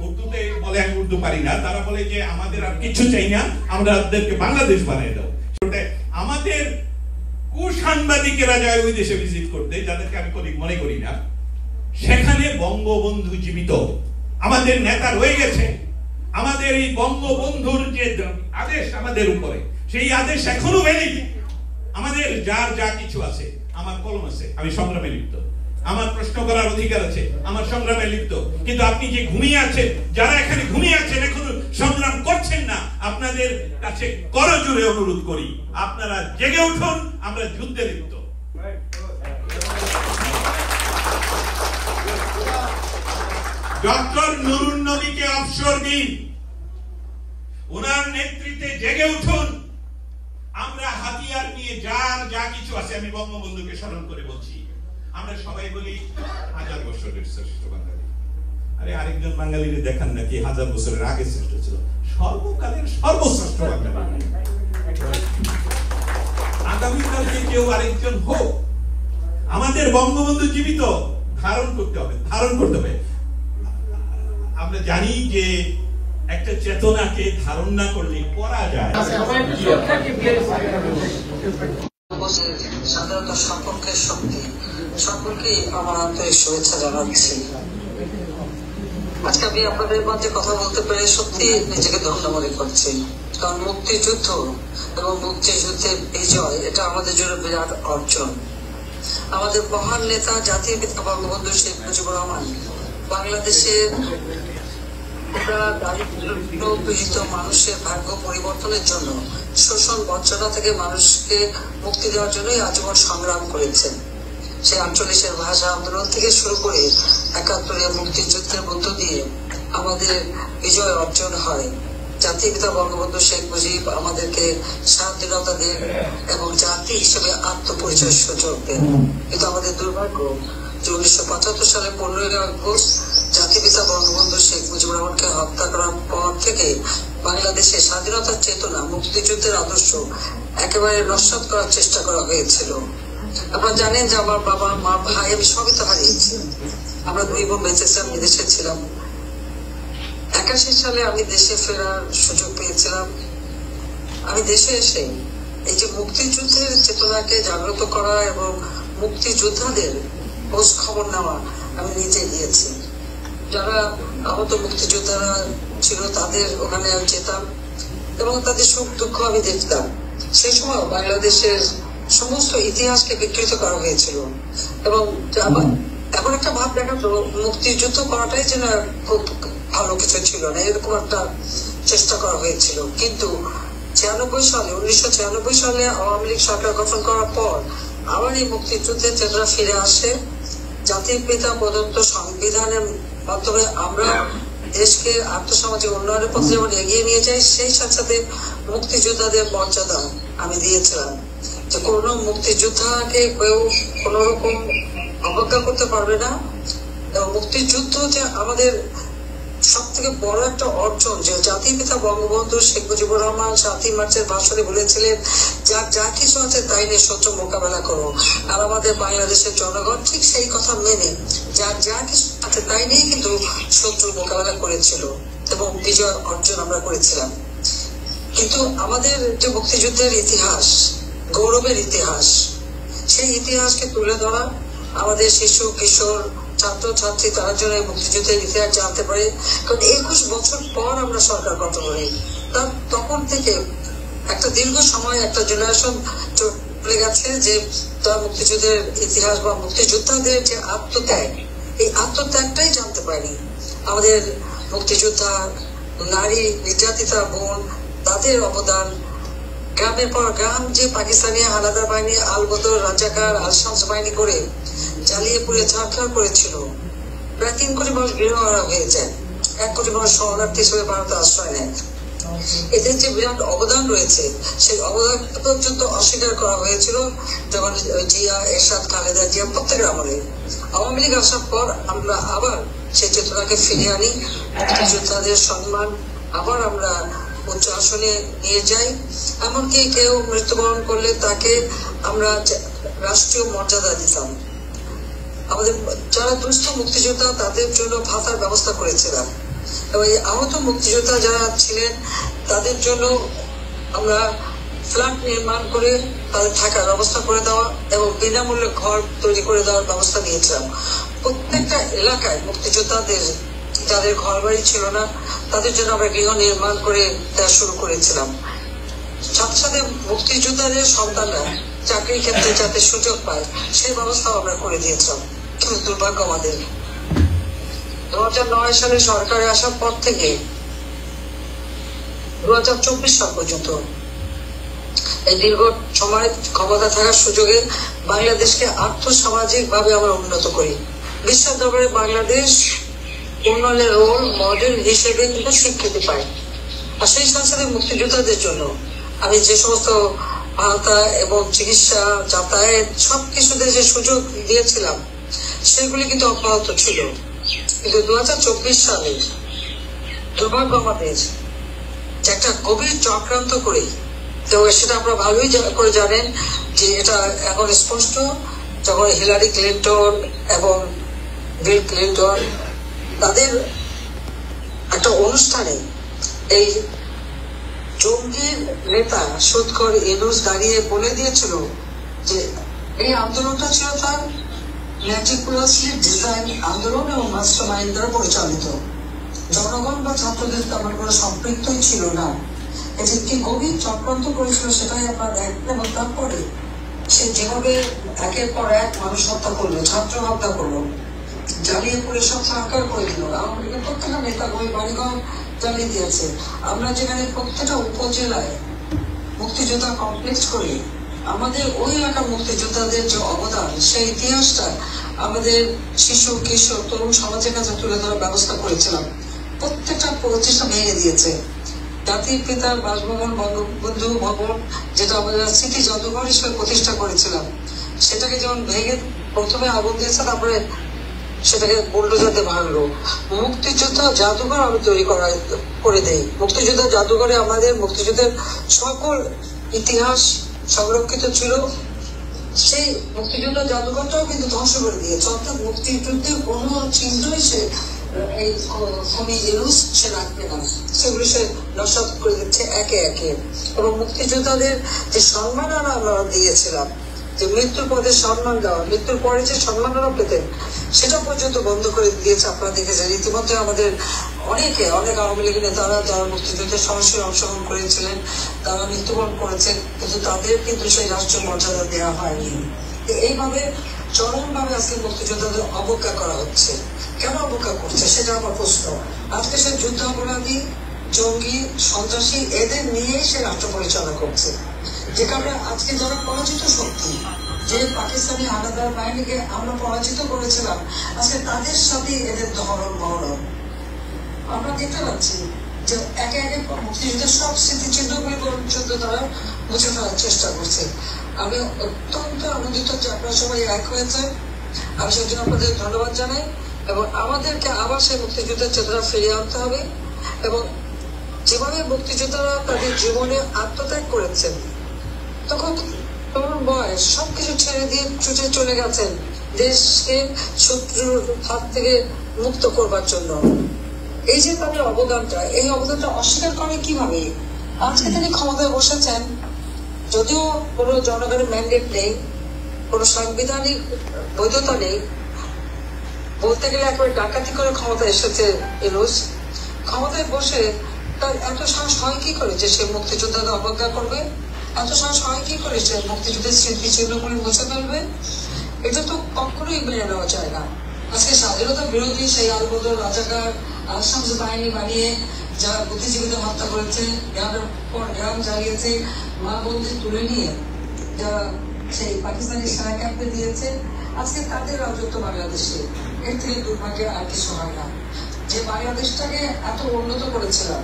উর্দুতে বলে, আমি উর্দু পারি না, তারা বলে যে আমাদের আর কিছু চাই না, আমরা আপনাদেরকে বাংলাদেশ বানিয়ে দাও। আমাদের কুসাংবাদিকেরা যায় ওই দেশে ভিজিট করতে, যাদেরকে আমি মনে করি না, সেখানে বঙ্গবন্ধু জীবিত, আমাদের নেতা রয়ে গেছে। আমাদের এই বঙ্গবন্ধুর যে আদেশ আমাদের উপরে, সেই আদেশ এখনো ভ্যালিড। আমাদের যার যা কিছু আছে আমার কলম আছে, আমি সংগ্রামে লিপ্ত, আমার প্রশ্ন করার অধিকার আছে, আমার সংগ্রামে লিপ্ত। কিন্তু আপনি যে ঘুমিয়ে আছেন, যারা এখানে ঘুমিয়ে আছেন, এখনো সংগ্রাম করছেন না, আপনাদের কাছে করজোড়ে অনুরোধ করি, আপনারা জেগে উঠুন, আমরা যুদ্ধে লিপ্ত। ডক্টর নুরুন নবীকে অবসর দিন, ওনার নেতৃত্বে জেগে উঠুন। আমরা হাতিয়ার নিয়ে যার যা কিছু আছে, আমি বঙ্গবন্ধুকে স্মরণ করে বলছি, আমরা সবাই বলি 1000 বছরের শ্রেষ্ঠ বাঙালি। আরে আরেকজন বাঙালির দেখান নাকি 1000 বছরের আগে শ্রেষ্ঠ ছিল, সর্বকালের সর্বশ্রেষ্ঠ বাঙালি। আগামীকালকে কেউ আরেকজন হোক, আমাদের বঙ্গবন্ধু জীবিত, ধারণ করতে হবে, ধারণ করতে হবে। আমরা জানি যে একটা চেতনাকে ধারণ না করলে করা যায়। স্বাধীনতা সম্পর্কের শক্তি সকলকে আমার আন্তরিক শুভেচ্ছা জানাচ্ছি। আজকে আমি আপনাদের মাঝে কথা বলতে পেরে সত্যি নিজেকে ধন্য মনে করছি, কারণ মুক্তিযুদ্ধ এবং মুক্তিযুদ্ধের বিজয় এটা আমাদের জন্য বিরাট অর্জন। আমাদের মহান নেতা জাতির পিতা বঙ্গবন্ধু শেখ মুজিবুর রহমান বাংলাদেশের পীড়িত মানুষের ভাগ্য পরিবর্তনের জন্য, শোষণ বঞ্চনা থেকে মানুষকে মুক্তি দেওয়ার জন্যই আজীবন সংগ্রাম করেছেন। সেই 48-এর ভাষা আন্দোলন থেকে শুরু করে 71-এর মুক্তিযুদ্ধের মধ্য দিয়ে আমাদের বিজয় অর্জন হয়। জাতির পিতা বঙ্গবন্ধু শেখ মুজিব আমাদেরকে স্বাধীনতা দেন এবং জাতি হিসেবে আত্মপরিচয় সুযোগ দেন। কিন্তু আমাদের দুর্ভাগ্য যে 1975 সালে 15ই আগস্ট জাতির পিতা বঙ্গবন্ধু শেখ মুজিবুর রহমানকে হত্যা করার পর থেকে বাংলাদেশে স্বাধীনতার চেতনা, মুক্তিযুদ্ধের আদর্শ একেবারে নস্যাৎ করার চেষ্টা করা হয়েছিল। আপনারা জানেন যে আমার বাবা, মা, ভাই, আমি সবই তো হারিয়েছি। আমরা 2 বোন বেঁচে ছিলাম, বিদেশে ছিলাম। 81 সালে আমি দেশে ফেরার সুযোগ পেয়েছিলাম। আমি দেশে এসে এই যে মুক্তিযুদ্ধের চেতনাকে জাগ্রত করা এবং মুক্তিযোদ্ধাদের খোঁজ খবর নেওয়া আমি নিজে গিয়েছি। যারা আহত মুক্তিযোদ্ধারা ছিল তাদের ওখানে আমি যেতাম এবং তাদের সুখ দুঃখ আমি দেখতাম। সেই সময় বাংলাদেশের সমস্ত ইতিহাসকে বিকৃত করা হয়েছিল এবং এখন একটা ভাব দেখাতো মুক্তিযুদ্ধ করাটাই যেন খুব ভালো কিছু ছিল না, এরকম একটা চেষ্টা করা হয়েছিল। কিন্তু 1996 সালে আওয়ামী লীগ সরকার গঠন করার পর আবার এই মুক্তিযুদ্ধের চেতনা ফিরে আসে। জাতির পিতা প্রদত্ত সংবিধানের মাধ্যমে আমরা দেশকে আর্থসামাজিক উন্নয়নের পথে যেমন এগিয়ে নিয়ে যাই, সেই সাথে সাথে মুক্তিযোদ্ধাদের মর্যাদা আমি দিয়েছিলাম যে কোনো মুক্তিযোদ্ধাকে কেউ কোন রকম অবজ্ঞা করতে পারবে না। এবং মুক্তিযুদ্ধ যে আমাদের সব থেকে বড় একটা অর্জন, যে জাতির পিতা বঙ্গবন্ধু শেখ মুজিবুর রহমান 7ই মার্চের ভাষণে বলেছিলেন যার যা কিছু আছে তাই নিয়ে শত্রু মোকাবেলা করো। আর আমাদের বাংলাদেশের জনগণ ঠিক সেই কথা মেনে যার যা কিছু আছে তাই নিয়ে কিন্তু শত্রু মোকাবেলা করেছিল এবং বিজয় অর্জন আমরা করেছিলাম। কিন্তু আমাদের যে মুক্তিযুদ্ধের ইতিহাস, গৌরবের ইতিহাস, সেই ইতিহাসকে তুলে ধরা, আমাদের শিশু কিশোর ছাত্র ছাত্রী তারা জন্য মুক্তিযুদ্ধের ইতিহাস জানতে পারে। কারণ 21 বছর পর আমরা সরকার গঠন করি, তখন থেকে একটা দীর্ঘ সময় একটা জেনারেশন চলে গেছে যে তারা মুক্তিযুদ্ধের ইতিহাস বা মুক্তিযোদ্ধাদের যে আত্মত্যাগ, এই আত্মত্যাগটাই জানতে পারেনি। আমাদের মুক্তিযোদ্ধা নারী নির্যাতিতা বোন, তাদের অবদান, গ্রামের পর গ্রাম যে পাকিস্তানি হানাদার বাহিনী আল বদর, রাজাকার, আল শামস বাহিনী করে জ্বালিয়ে পুড়ে ছাড়খার করেছিল। প্রায় 3 কোটি মানুষ গৃহহারা হয়ে যায়, 1 কোটি মানুষ শরণার্থী হিসেবে ভারতে আশ্রয় নেয়। এদের যে বিরাট অবদান রয়েছে, সেই অবদান পর্যন্ত অস্বীকার করা হয়েছিল যখন জিয়া, এরশাদ, খালেদা জিয়া প্রত্যেকের আমলে। আওয়ামী লীগ আসার পর আমরা আবার সেই চেতনাকে ফিরিয়ে আনি, মুক্তিযোদ্ধাদের সম্মান আবার আমরা উচ্চ আসনে নিয়ে যাই। এমনকি কেউ মৃত্যুবরণ করলে তাকে আমরা রাষ্ট্রীয় মর্যাদা দিতাম। আমাদের যারা দুস্থ মুক্তিযোদ্ধা তাদের জন্য ভাতার ব্যবস্থা করেছিলাম এবং আহত মুক্তিযোদ্ধা যারা ছিলেন তাদের জন্য আমরা ফ্ল্যাট নির্মাণ করে তাদের থাকার ব্যবস্থা করে দেওয়া এবং বিনামূল্যে ঘর তৈরি করে দেওয়ার ব্যবস্থা নিয়েছিলাম। প্রত্যেকটা এলাকায় মুক্তিযোদ্ধাদের যাদের ঘর বাড়ি ছিল না তাদের জন্য আমরা গৃহ নির্মাণ করে দেওয়া শুরু করেছিলাম। সাথে সাথে মুক্তিযোদ্ধাদের সন্তানরা চাকরির ক্ষেত্রে যাতে সুযোগ পায় সেই ব্যবস্থাও আমরা করে দিয়েছিলাম। কিন্তু দুর্ভাগ্য আমাদের 2009 সালে সরকারে আসার পর থেকে 2024 সাল পর্যন্ত এই দীর্ঘ সময় ক্ষমতা থাকার সুযোগে বাংলাদেশকে আর্থসামাজিক ভাবে আমরা উন্নত করি। বিশ্ব দরবারে বাংলাদেশ উন্নয়নের রোল মডেল হিসেবে কিন্তু স্বীকৃতি পায়। আর সেই সাথে মুক্তিযোদ্ধাদের জন্য আমি যে সমস্ত ভাতা এবং চিকিৎসা, যাতায়াত সবকিছুতে যে সুযোগ দিয়েছিলাম সেগুলি কিন্তু অব্যাহত ছিল। কিন্তু 2024 সালে দুর্ভাগ্য আমাদের যে একটা গভীর চক্রান্ত করে, তো সেটা আপনারা ভালোই করে জানেন যে এটা এখন স্পষ্ট, যখন হিলারি ক্লিন্টন এবং বিল ক্লিন্টন তাদের একটা অনুষ্ঠানে এই জঙ্গি নেতা সুদখোর ইউনূস দাঁড়িয়ে বলে দিয়েছিল যে এই আন্দোলনটা ছিল তার ম্যাটিকুলাসলি ডিজাইন আন্দোলন এবং মাস্টার মাইন্ড দ্বারা পরিচালিত। জনগণ বা ছাত্রদের তেমন কোনো সম্পৃক্তই ছিল না। এটি কি গভীর চক্রান্ত করেছিল সেটাই আপনারা দেখবেন। এবং তারপরে সে যেভাবে একের পর এক মানুষ হত্যা করলো, ছাত্র হত্যা করলো, জ্বালিয়ে পুলিশ সব সরকার করে দিল। আওয়ামী লীগের প্রত্যেকটা নেতা ওই বাড়িঘর জ্বালিয়ে দিয়েছে। আমরা যেখানে প্রত্যেকটা উপজেলায় মুক্তিযোদ্ধা কমপ্লেক্স করি, আমাদের ওই এলাকার মুক্তিযোদ্ধাদের যে অবদান সেই ইতিহাসটা আমাদের শিশু, কিশোর, তরুণ সমাজের কাছে তুলে ধরার ব্যবস্থা করেছিলাম। প্রত্যেকটা প্রতিষ্ঠান ভেঙে দিয়েছে। জাতির পিতার বাসভবন, বঙ্গবন্ধু ভবন, যেটা আমাদের স্মৃতি জাদুঘর হিসেবে প্রতিষ্ঠা করেছিলাম, সেটাকে যেমন ভেঙে প্রথমে আগুন দিয়েছে, তারপরে সেটাকে বুলডোজারতে ভাঙলো। মুক্তিযোদ্ধা জাদুঘর আমি তৈরি করে দেই। মুক্তিযোদ্ধা জাদুঘরে আমাদের মুক্তিযুদ্ধের সকল ইতিহাস সংরক্ষিত ছিল। সেই মুক্তিযোদ্ধা জাদুঘরটাও কিন্তু ধ্বংস করে দিয়েছে। অর্থাৎ মুক্তিযুদ্ধের কোনো চিহ্নই সে এই খনি ইউনূস সে রাখবে না, সেগুলো সে নস্যাৎ করে দিচ্ছে একে একে। এবং মুক্তিযোদ্ধাদের যে সম্মাননা আমরা দিয়েছিলাম, যে মৃত্যুর পরে সম্মান দেওয়া, মৃত্যুর পরে যে সম্মাননা পেতেন, সেটা পর্যন্ত বন্ধ করে দিয়েছে। আপনারা দেখেছেন ইতিমধ্যে আমাদের অনেক আওয়ামী লীগের নেতারা যারা মুক্তিযুদ্ধের সরাসরি অংশগ্রহণ করেছিলেন তারা মৃত্যুবরণ করেছেন, কিন্তু তাদের কিন্তু সেই রাষ্ট্রীয় মর্যাদা দেওয়া হয়নি। এইভাবে চরমভাবে আজকে মুক্তিযোদ্ধাদের অবজ্ঞা করা হচ্ছে। কেন অবজ্ঞা করছে সেটা আমার প্রশ্ন। আজকে সে যুদ্ধাপরাধী, জঙ্গি, সন্ত্রাসী এদের নিয়েই সে রাষ্ট্র পরিচালনা করছে। যে কারণে আজকে যারা পরাজিত শক্তি, যে পাকিস্তানি হানাদার বাহিনীকে আমরা পরাজিত করেছিলাম, আজকে তাদের সাথে এদের ধরন মহরণ আমরা দেখতে পাচ্ছি যে একে একে মুক্তিযুদ্ধের সব স্মৃতিচিহ্নগুলি পর্যন্ত তারা মুছে ফেলার চেষ্টা করছে। আমি অত্যন্ত আনন্দিত যে আপনারা সবাই এক হয়েছে। আমি সেই জন্য আপনাদের ধন্যবাদ জানাই। এবং আমাদেরকে আবার সেই মুক্তিযুদ্ধের চেতনা ফিরিয়ে আনতে হবে। এবং যেভাবে মুক্তিযোদ্ধারা তাদের জীবনে আত্মত্যাগ করেছেন, তখন তরুণ বয়স সবকিছু ছেড়ে দিয়ে ছুটে চলে গেছেন দেশকে শত্রুর হাত থেকে মুক্ত করবার জন্য। এই যে তাদের অবদানটা, এই অবদানটা অস্বীকার করে কিভাবে? আজকে তিনি ক্ষমতায় বসেছেন, যদিও কোনো জনগণের ম্যান্ডেট নেই, কোনো সাংবিধানিক বৈধতা নেই, বলতে গেলে একেবারে ডাকাতি করে ক্ষমতায় এসেছে ইউনূস। ক্ষমতায় বসে তার এত সাহস হয় কি করে যে সে মুক্তিযোদ্ধাদের অবজ্ঞা করবে? এত সাহস হয় কি করে সে মুক্তিযুদ্ধের স্মৃতিচিহ্নগুলি মুছে ফেলবে? এটা তো কখনোই মেনে নেওয়া যায় না। আজকে স্বাধীনতা বিরোধী সেই আলবদর রাজাকার আসামস বাহিনী বানিয়ে যারা বুদ্ধিজীবীদের হত্যা করেছে, গ্রামের পর গ্রাম জ্বালিয়েছে, মা বোনদের তুলে নিয়ে যারা সেই পাকিস্তানি সেনা ক্যাম্পে দিয়েছে, আজকে তাদের রাজত্ব বাংলাদেশে। এর থেকে দুর্ভাগ্য আর কিছু হয় না। যে বাংলাদেশটাকে এত উন্নত করেছিলাম,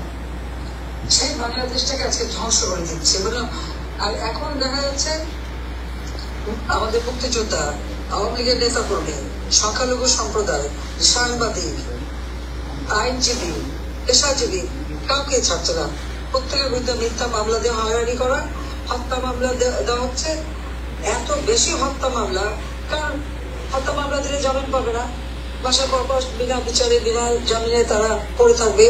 সেই বাংলাদেশটাকে আজকে ধ্বংস করে দিচ্ছে। আর এখন দেখা যাচ্ছে আমাদের মুক্তিযোদ্ধা, আওয়ামী লীগের নেতা কর্মী, সংখ্যালঘু সম্প্রদায়, সাংবাদিক, আইনজীবী, পেশাজীবী কাউকে ছাড়ছে না। প্রত্যেকের বিরুদ্ধে মিথ্যা মামলা দিয়ে হয়রানি করা, হত্যা মামলা দেওয়া হচ্ছে। এত বেশি হত্যা মামলা, কারণ হত্যা মামলা দিলে জামিন পাবে না, বাসার পরপর বিনা বিচারে বিনা জামিনে তারা পড়ে থাকবে।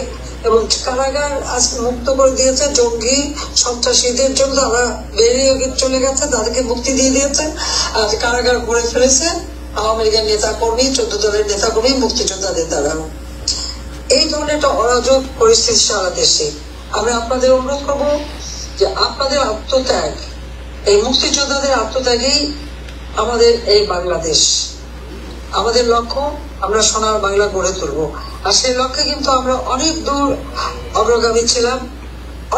এবং কারাগার আজকে মুক্ত করে দিয়েছে জঙ্গি সন্ত্রাসীদের জন্য, তারা বেরিয়ে চলে গেছে, তাদেরকে মুক্তি দিয়ে দিয়েছে। আর কারাগার ভরে ফেলেছে আওয়ামী লীগের নেতা কর্মী, 14 দলের নেতা কর্মী, মুক্তিযোদ্ধাদের দ্বারা। এই ধরনের একটা অরাজক পরিস্থিতি সারা দেশে। আমি আপনাদের অনুরোধ করবো যে আপনাদের আত্মত্যাগ এই মুক্তিযোদ্ধাদের আত্মত্যাগেই আমাদের এই বাংলাদেশ। আমাদের লক্ষ্য আমরা সোনার বাংলা গড়ে তুলব, আর সেই লক্ষ্যে কিন্তু আমরা অনেক দূর অগ্রগামী ছিলাম,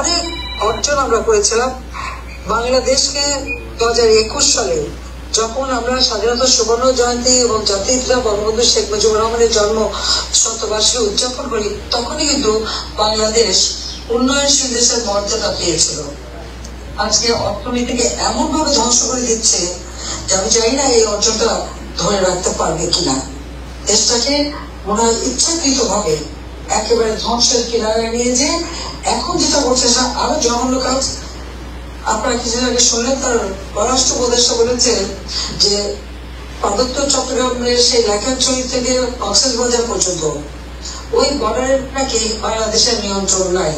অনেক অর্জন আমরা করেছিলাম। বাংলাদেশকে 2021 সালে যখন আমরা স্বাধীনতা সুবর্ণ জয়ন্তী এবং জাতির পিতা বঙ্গবন্ধু শেখ মুজিবুর রহমানের জন্ম শতবার্ষিকী উদযাপন করি, তখনই কিন্তু বাংলাদেশ উন্নয়নশীল দেশের মর্যাদা পেয়েছিল। আজকে অর্থনীতিকে এমন ভাবে ধ্বংস করে দিচ্ছে যে আমি চাই না এই অর্জনটা ধরে রাখতে পারবে কিনা। দেশটাকে মনে হয় ইচ্ছাকৃত ভাবে একেবারে ধ্বংসের কিনারায় নিয়ে যে এখন যেটা করছে আরো জঘন্য কাজ। আপনারা কিছুদিন আগে শুনলেন তার পররাষ্ট্র উপদেষ্টা বলেছে যে পার্বত্য চট্টগ্রামের সেই লেখাচড়ি থেকে কক্সবাজার পর্যন্ত ওই বর্ডারের নাকি বাংলাদেশের নিয়ন্ত্রণ নাই।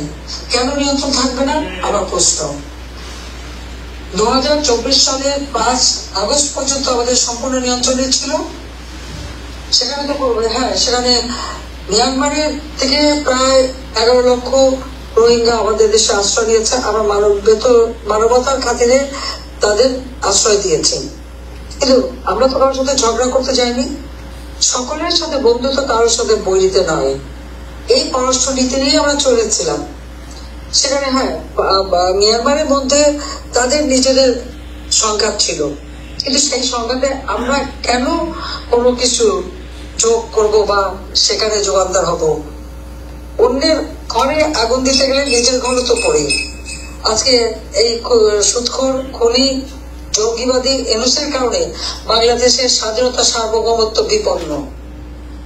কেন নিয়ন্ত্রণ থাকবে না আবার প্রশ্ন। 2024 সালের 5 আগস্ট পর্যন্ত আমাদের সম্পূর্ণ নিয়ন্ত্রণে ছিল। সেখানে তো সেখানে মিয়ানমারের থেকে প্রায় 11 লক্ষ রোহিঙ্গা আমাদের দেশে আশ্রয় নিয়েছে। আমরা মানবতার খাতিরে তাদের আশ্রয় দিয়েছি, কিন্তু আমরা তো কারোর সাথে ঝগড়া করতে যাইনি, সকলের সাথে বন্ধুত্ব, কারোর সাথে বৈরিতে নয়। এই পররাষ্ট্র নীতি নিয়ে আমরা চলেছিলাম। সেখানে মিয়ানমারের মধ্যে তাদের নিজেদের সংঘাত ছিল, কিন্তু সেই সংঘাতে আমরা কেন কোনো কিছু যোগ করব বা সেখানে যোগানদার হব? অন্যের ঘরে আগুন দিতে গেলে নিজের ঘরে তো পড়ে। আজকে এই সুদখোর খনি জঙ্গিবাদী এনসের কারণে বাংলাদেশের স্বাধীনতা সার্বভৌমত্ব বিপন্ন।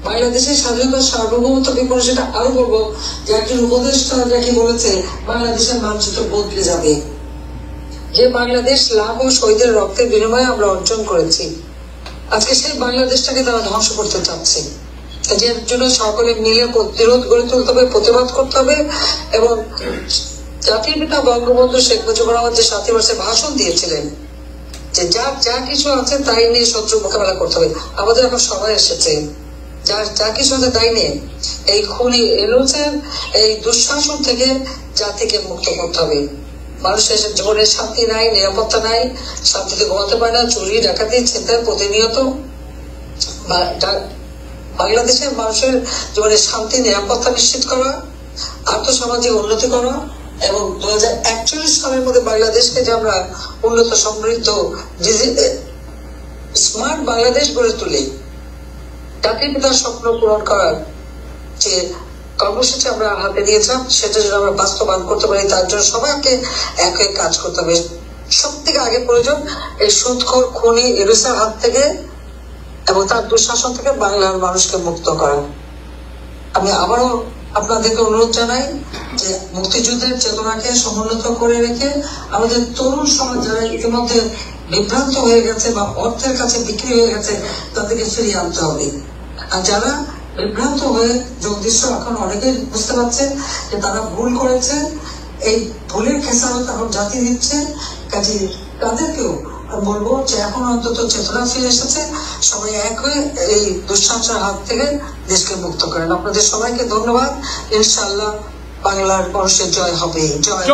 বাংলাদেশের স্বাধীনতা সার্বভৌমত্ব বিপন্ন, সেটা আরো বলবো যে একজন উপদেষ্টা যাকে বলেছে বাংলাদেশের মানচিত্র বদলে যাবে। যে বাংলাদেশ লাখ ও শহীদের রক্তের বিনিময়ে আমরা অর্জন করেছি, আজকে সেই বাংলাদেশটাকে তারা ধ্বংস করতে চাচ্ছে। এর জন্য সকলে মিলে প্রতিরোধ গড়ে তুলতে হবে, প্রতিবাদ করতে হবে। এবং জাতির পিতা বঙ্গবন্ধু শেখ মুজিবুর রহমান যে 7 বর্ষে ভাষণ দিয়েছিলেন যে যা কিছু আছে তাই নিয়ে শত্রু মোকাবেলা করতে হবে, আমাদের এখন সময় এসেছে যা কিছু আছে তাই নিয়ে এই খুনি এলোচের এই দুঃশাসন থেকে জাতিকে মুক্ত করতে হবে। মানুষের জীবনে শান্তি নাই, নিরাপত্তা নাই, শান্তিতে ঘুমাতে পারে না, চুরি ডাকাতি ছিনতাই প্রতিনিয়ত। বাংলাদেশের মানুষের জীবনে শান্তি নিরাপত্তা নিশ্চিত করা, আর্থসামাজিক উন্নতি করা এবং 2041 সালের মধ্যে বাংলাদেশকে যে আমরা উন্নত সমৃদ্ধ স্মার্ট বাংলাদেশ গড়ে তুলি, জাতির পিতার স্বপ্ন পূরণ করার যে কর্মসূচি আমরা হাতে নিয়েছিলাম সেটা যেন আমরা বাস্তবায়ন করতে পারি, তার জন্য সবাইকে এক হয়ে কাজ করতে হবে। সব থেকে আগে প্রয়োজন এই সুদখোর খনি এরসার হাত থেকে এবং তার দুঃশাসন থেকে বাংলার মানুষকে মুক্ত করা। আমি আবারও আপনাদেরকে অনুরোধ জানাই যে মুক্তিযুদ্ধের চেতনাকে সমুন্নত করে রেখে আমাদের তরুণ সমাজ যারা ইতিমধ্যে বিভ্রান্ত হয়ে গেছে বা অর্থের কাছে বিক্রি হয়ে গেছে তাদেরকে ফিরিয়ে আনতে হবে। আর যারা বিভ্রান্ত হয়ে জগদীশ্ব এখন অনেকেই বুঝতে পারছে যে তারা ভুল করেছে, এই ভুলের খেসারত এখন জাতি দিচ্ছে, কাজে তাদেরকেও বলবো যে এখন অন্তত চেতনা ফিরে এসেছে, সবাই এক হয়ে এই দুঃশাসনের হাত থেকে দেশকে মুক্ত করেন। আপনাদের সবাইকে ধন্যবাদ। ইনশাআল্লাহ বাংলার মানুষের জয় হবে। জয়।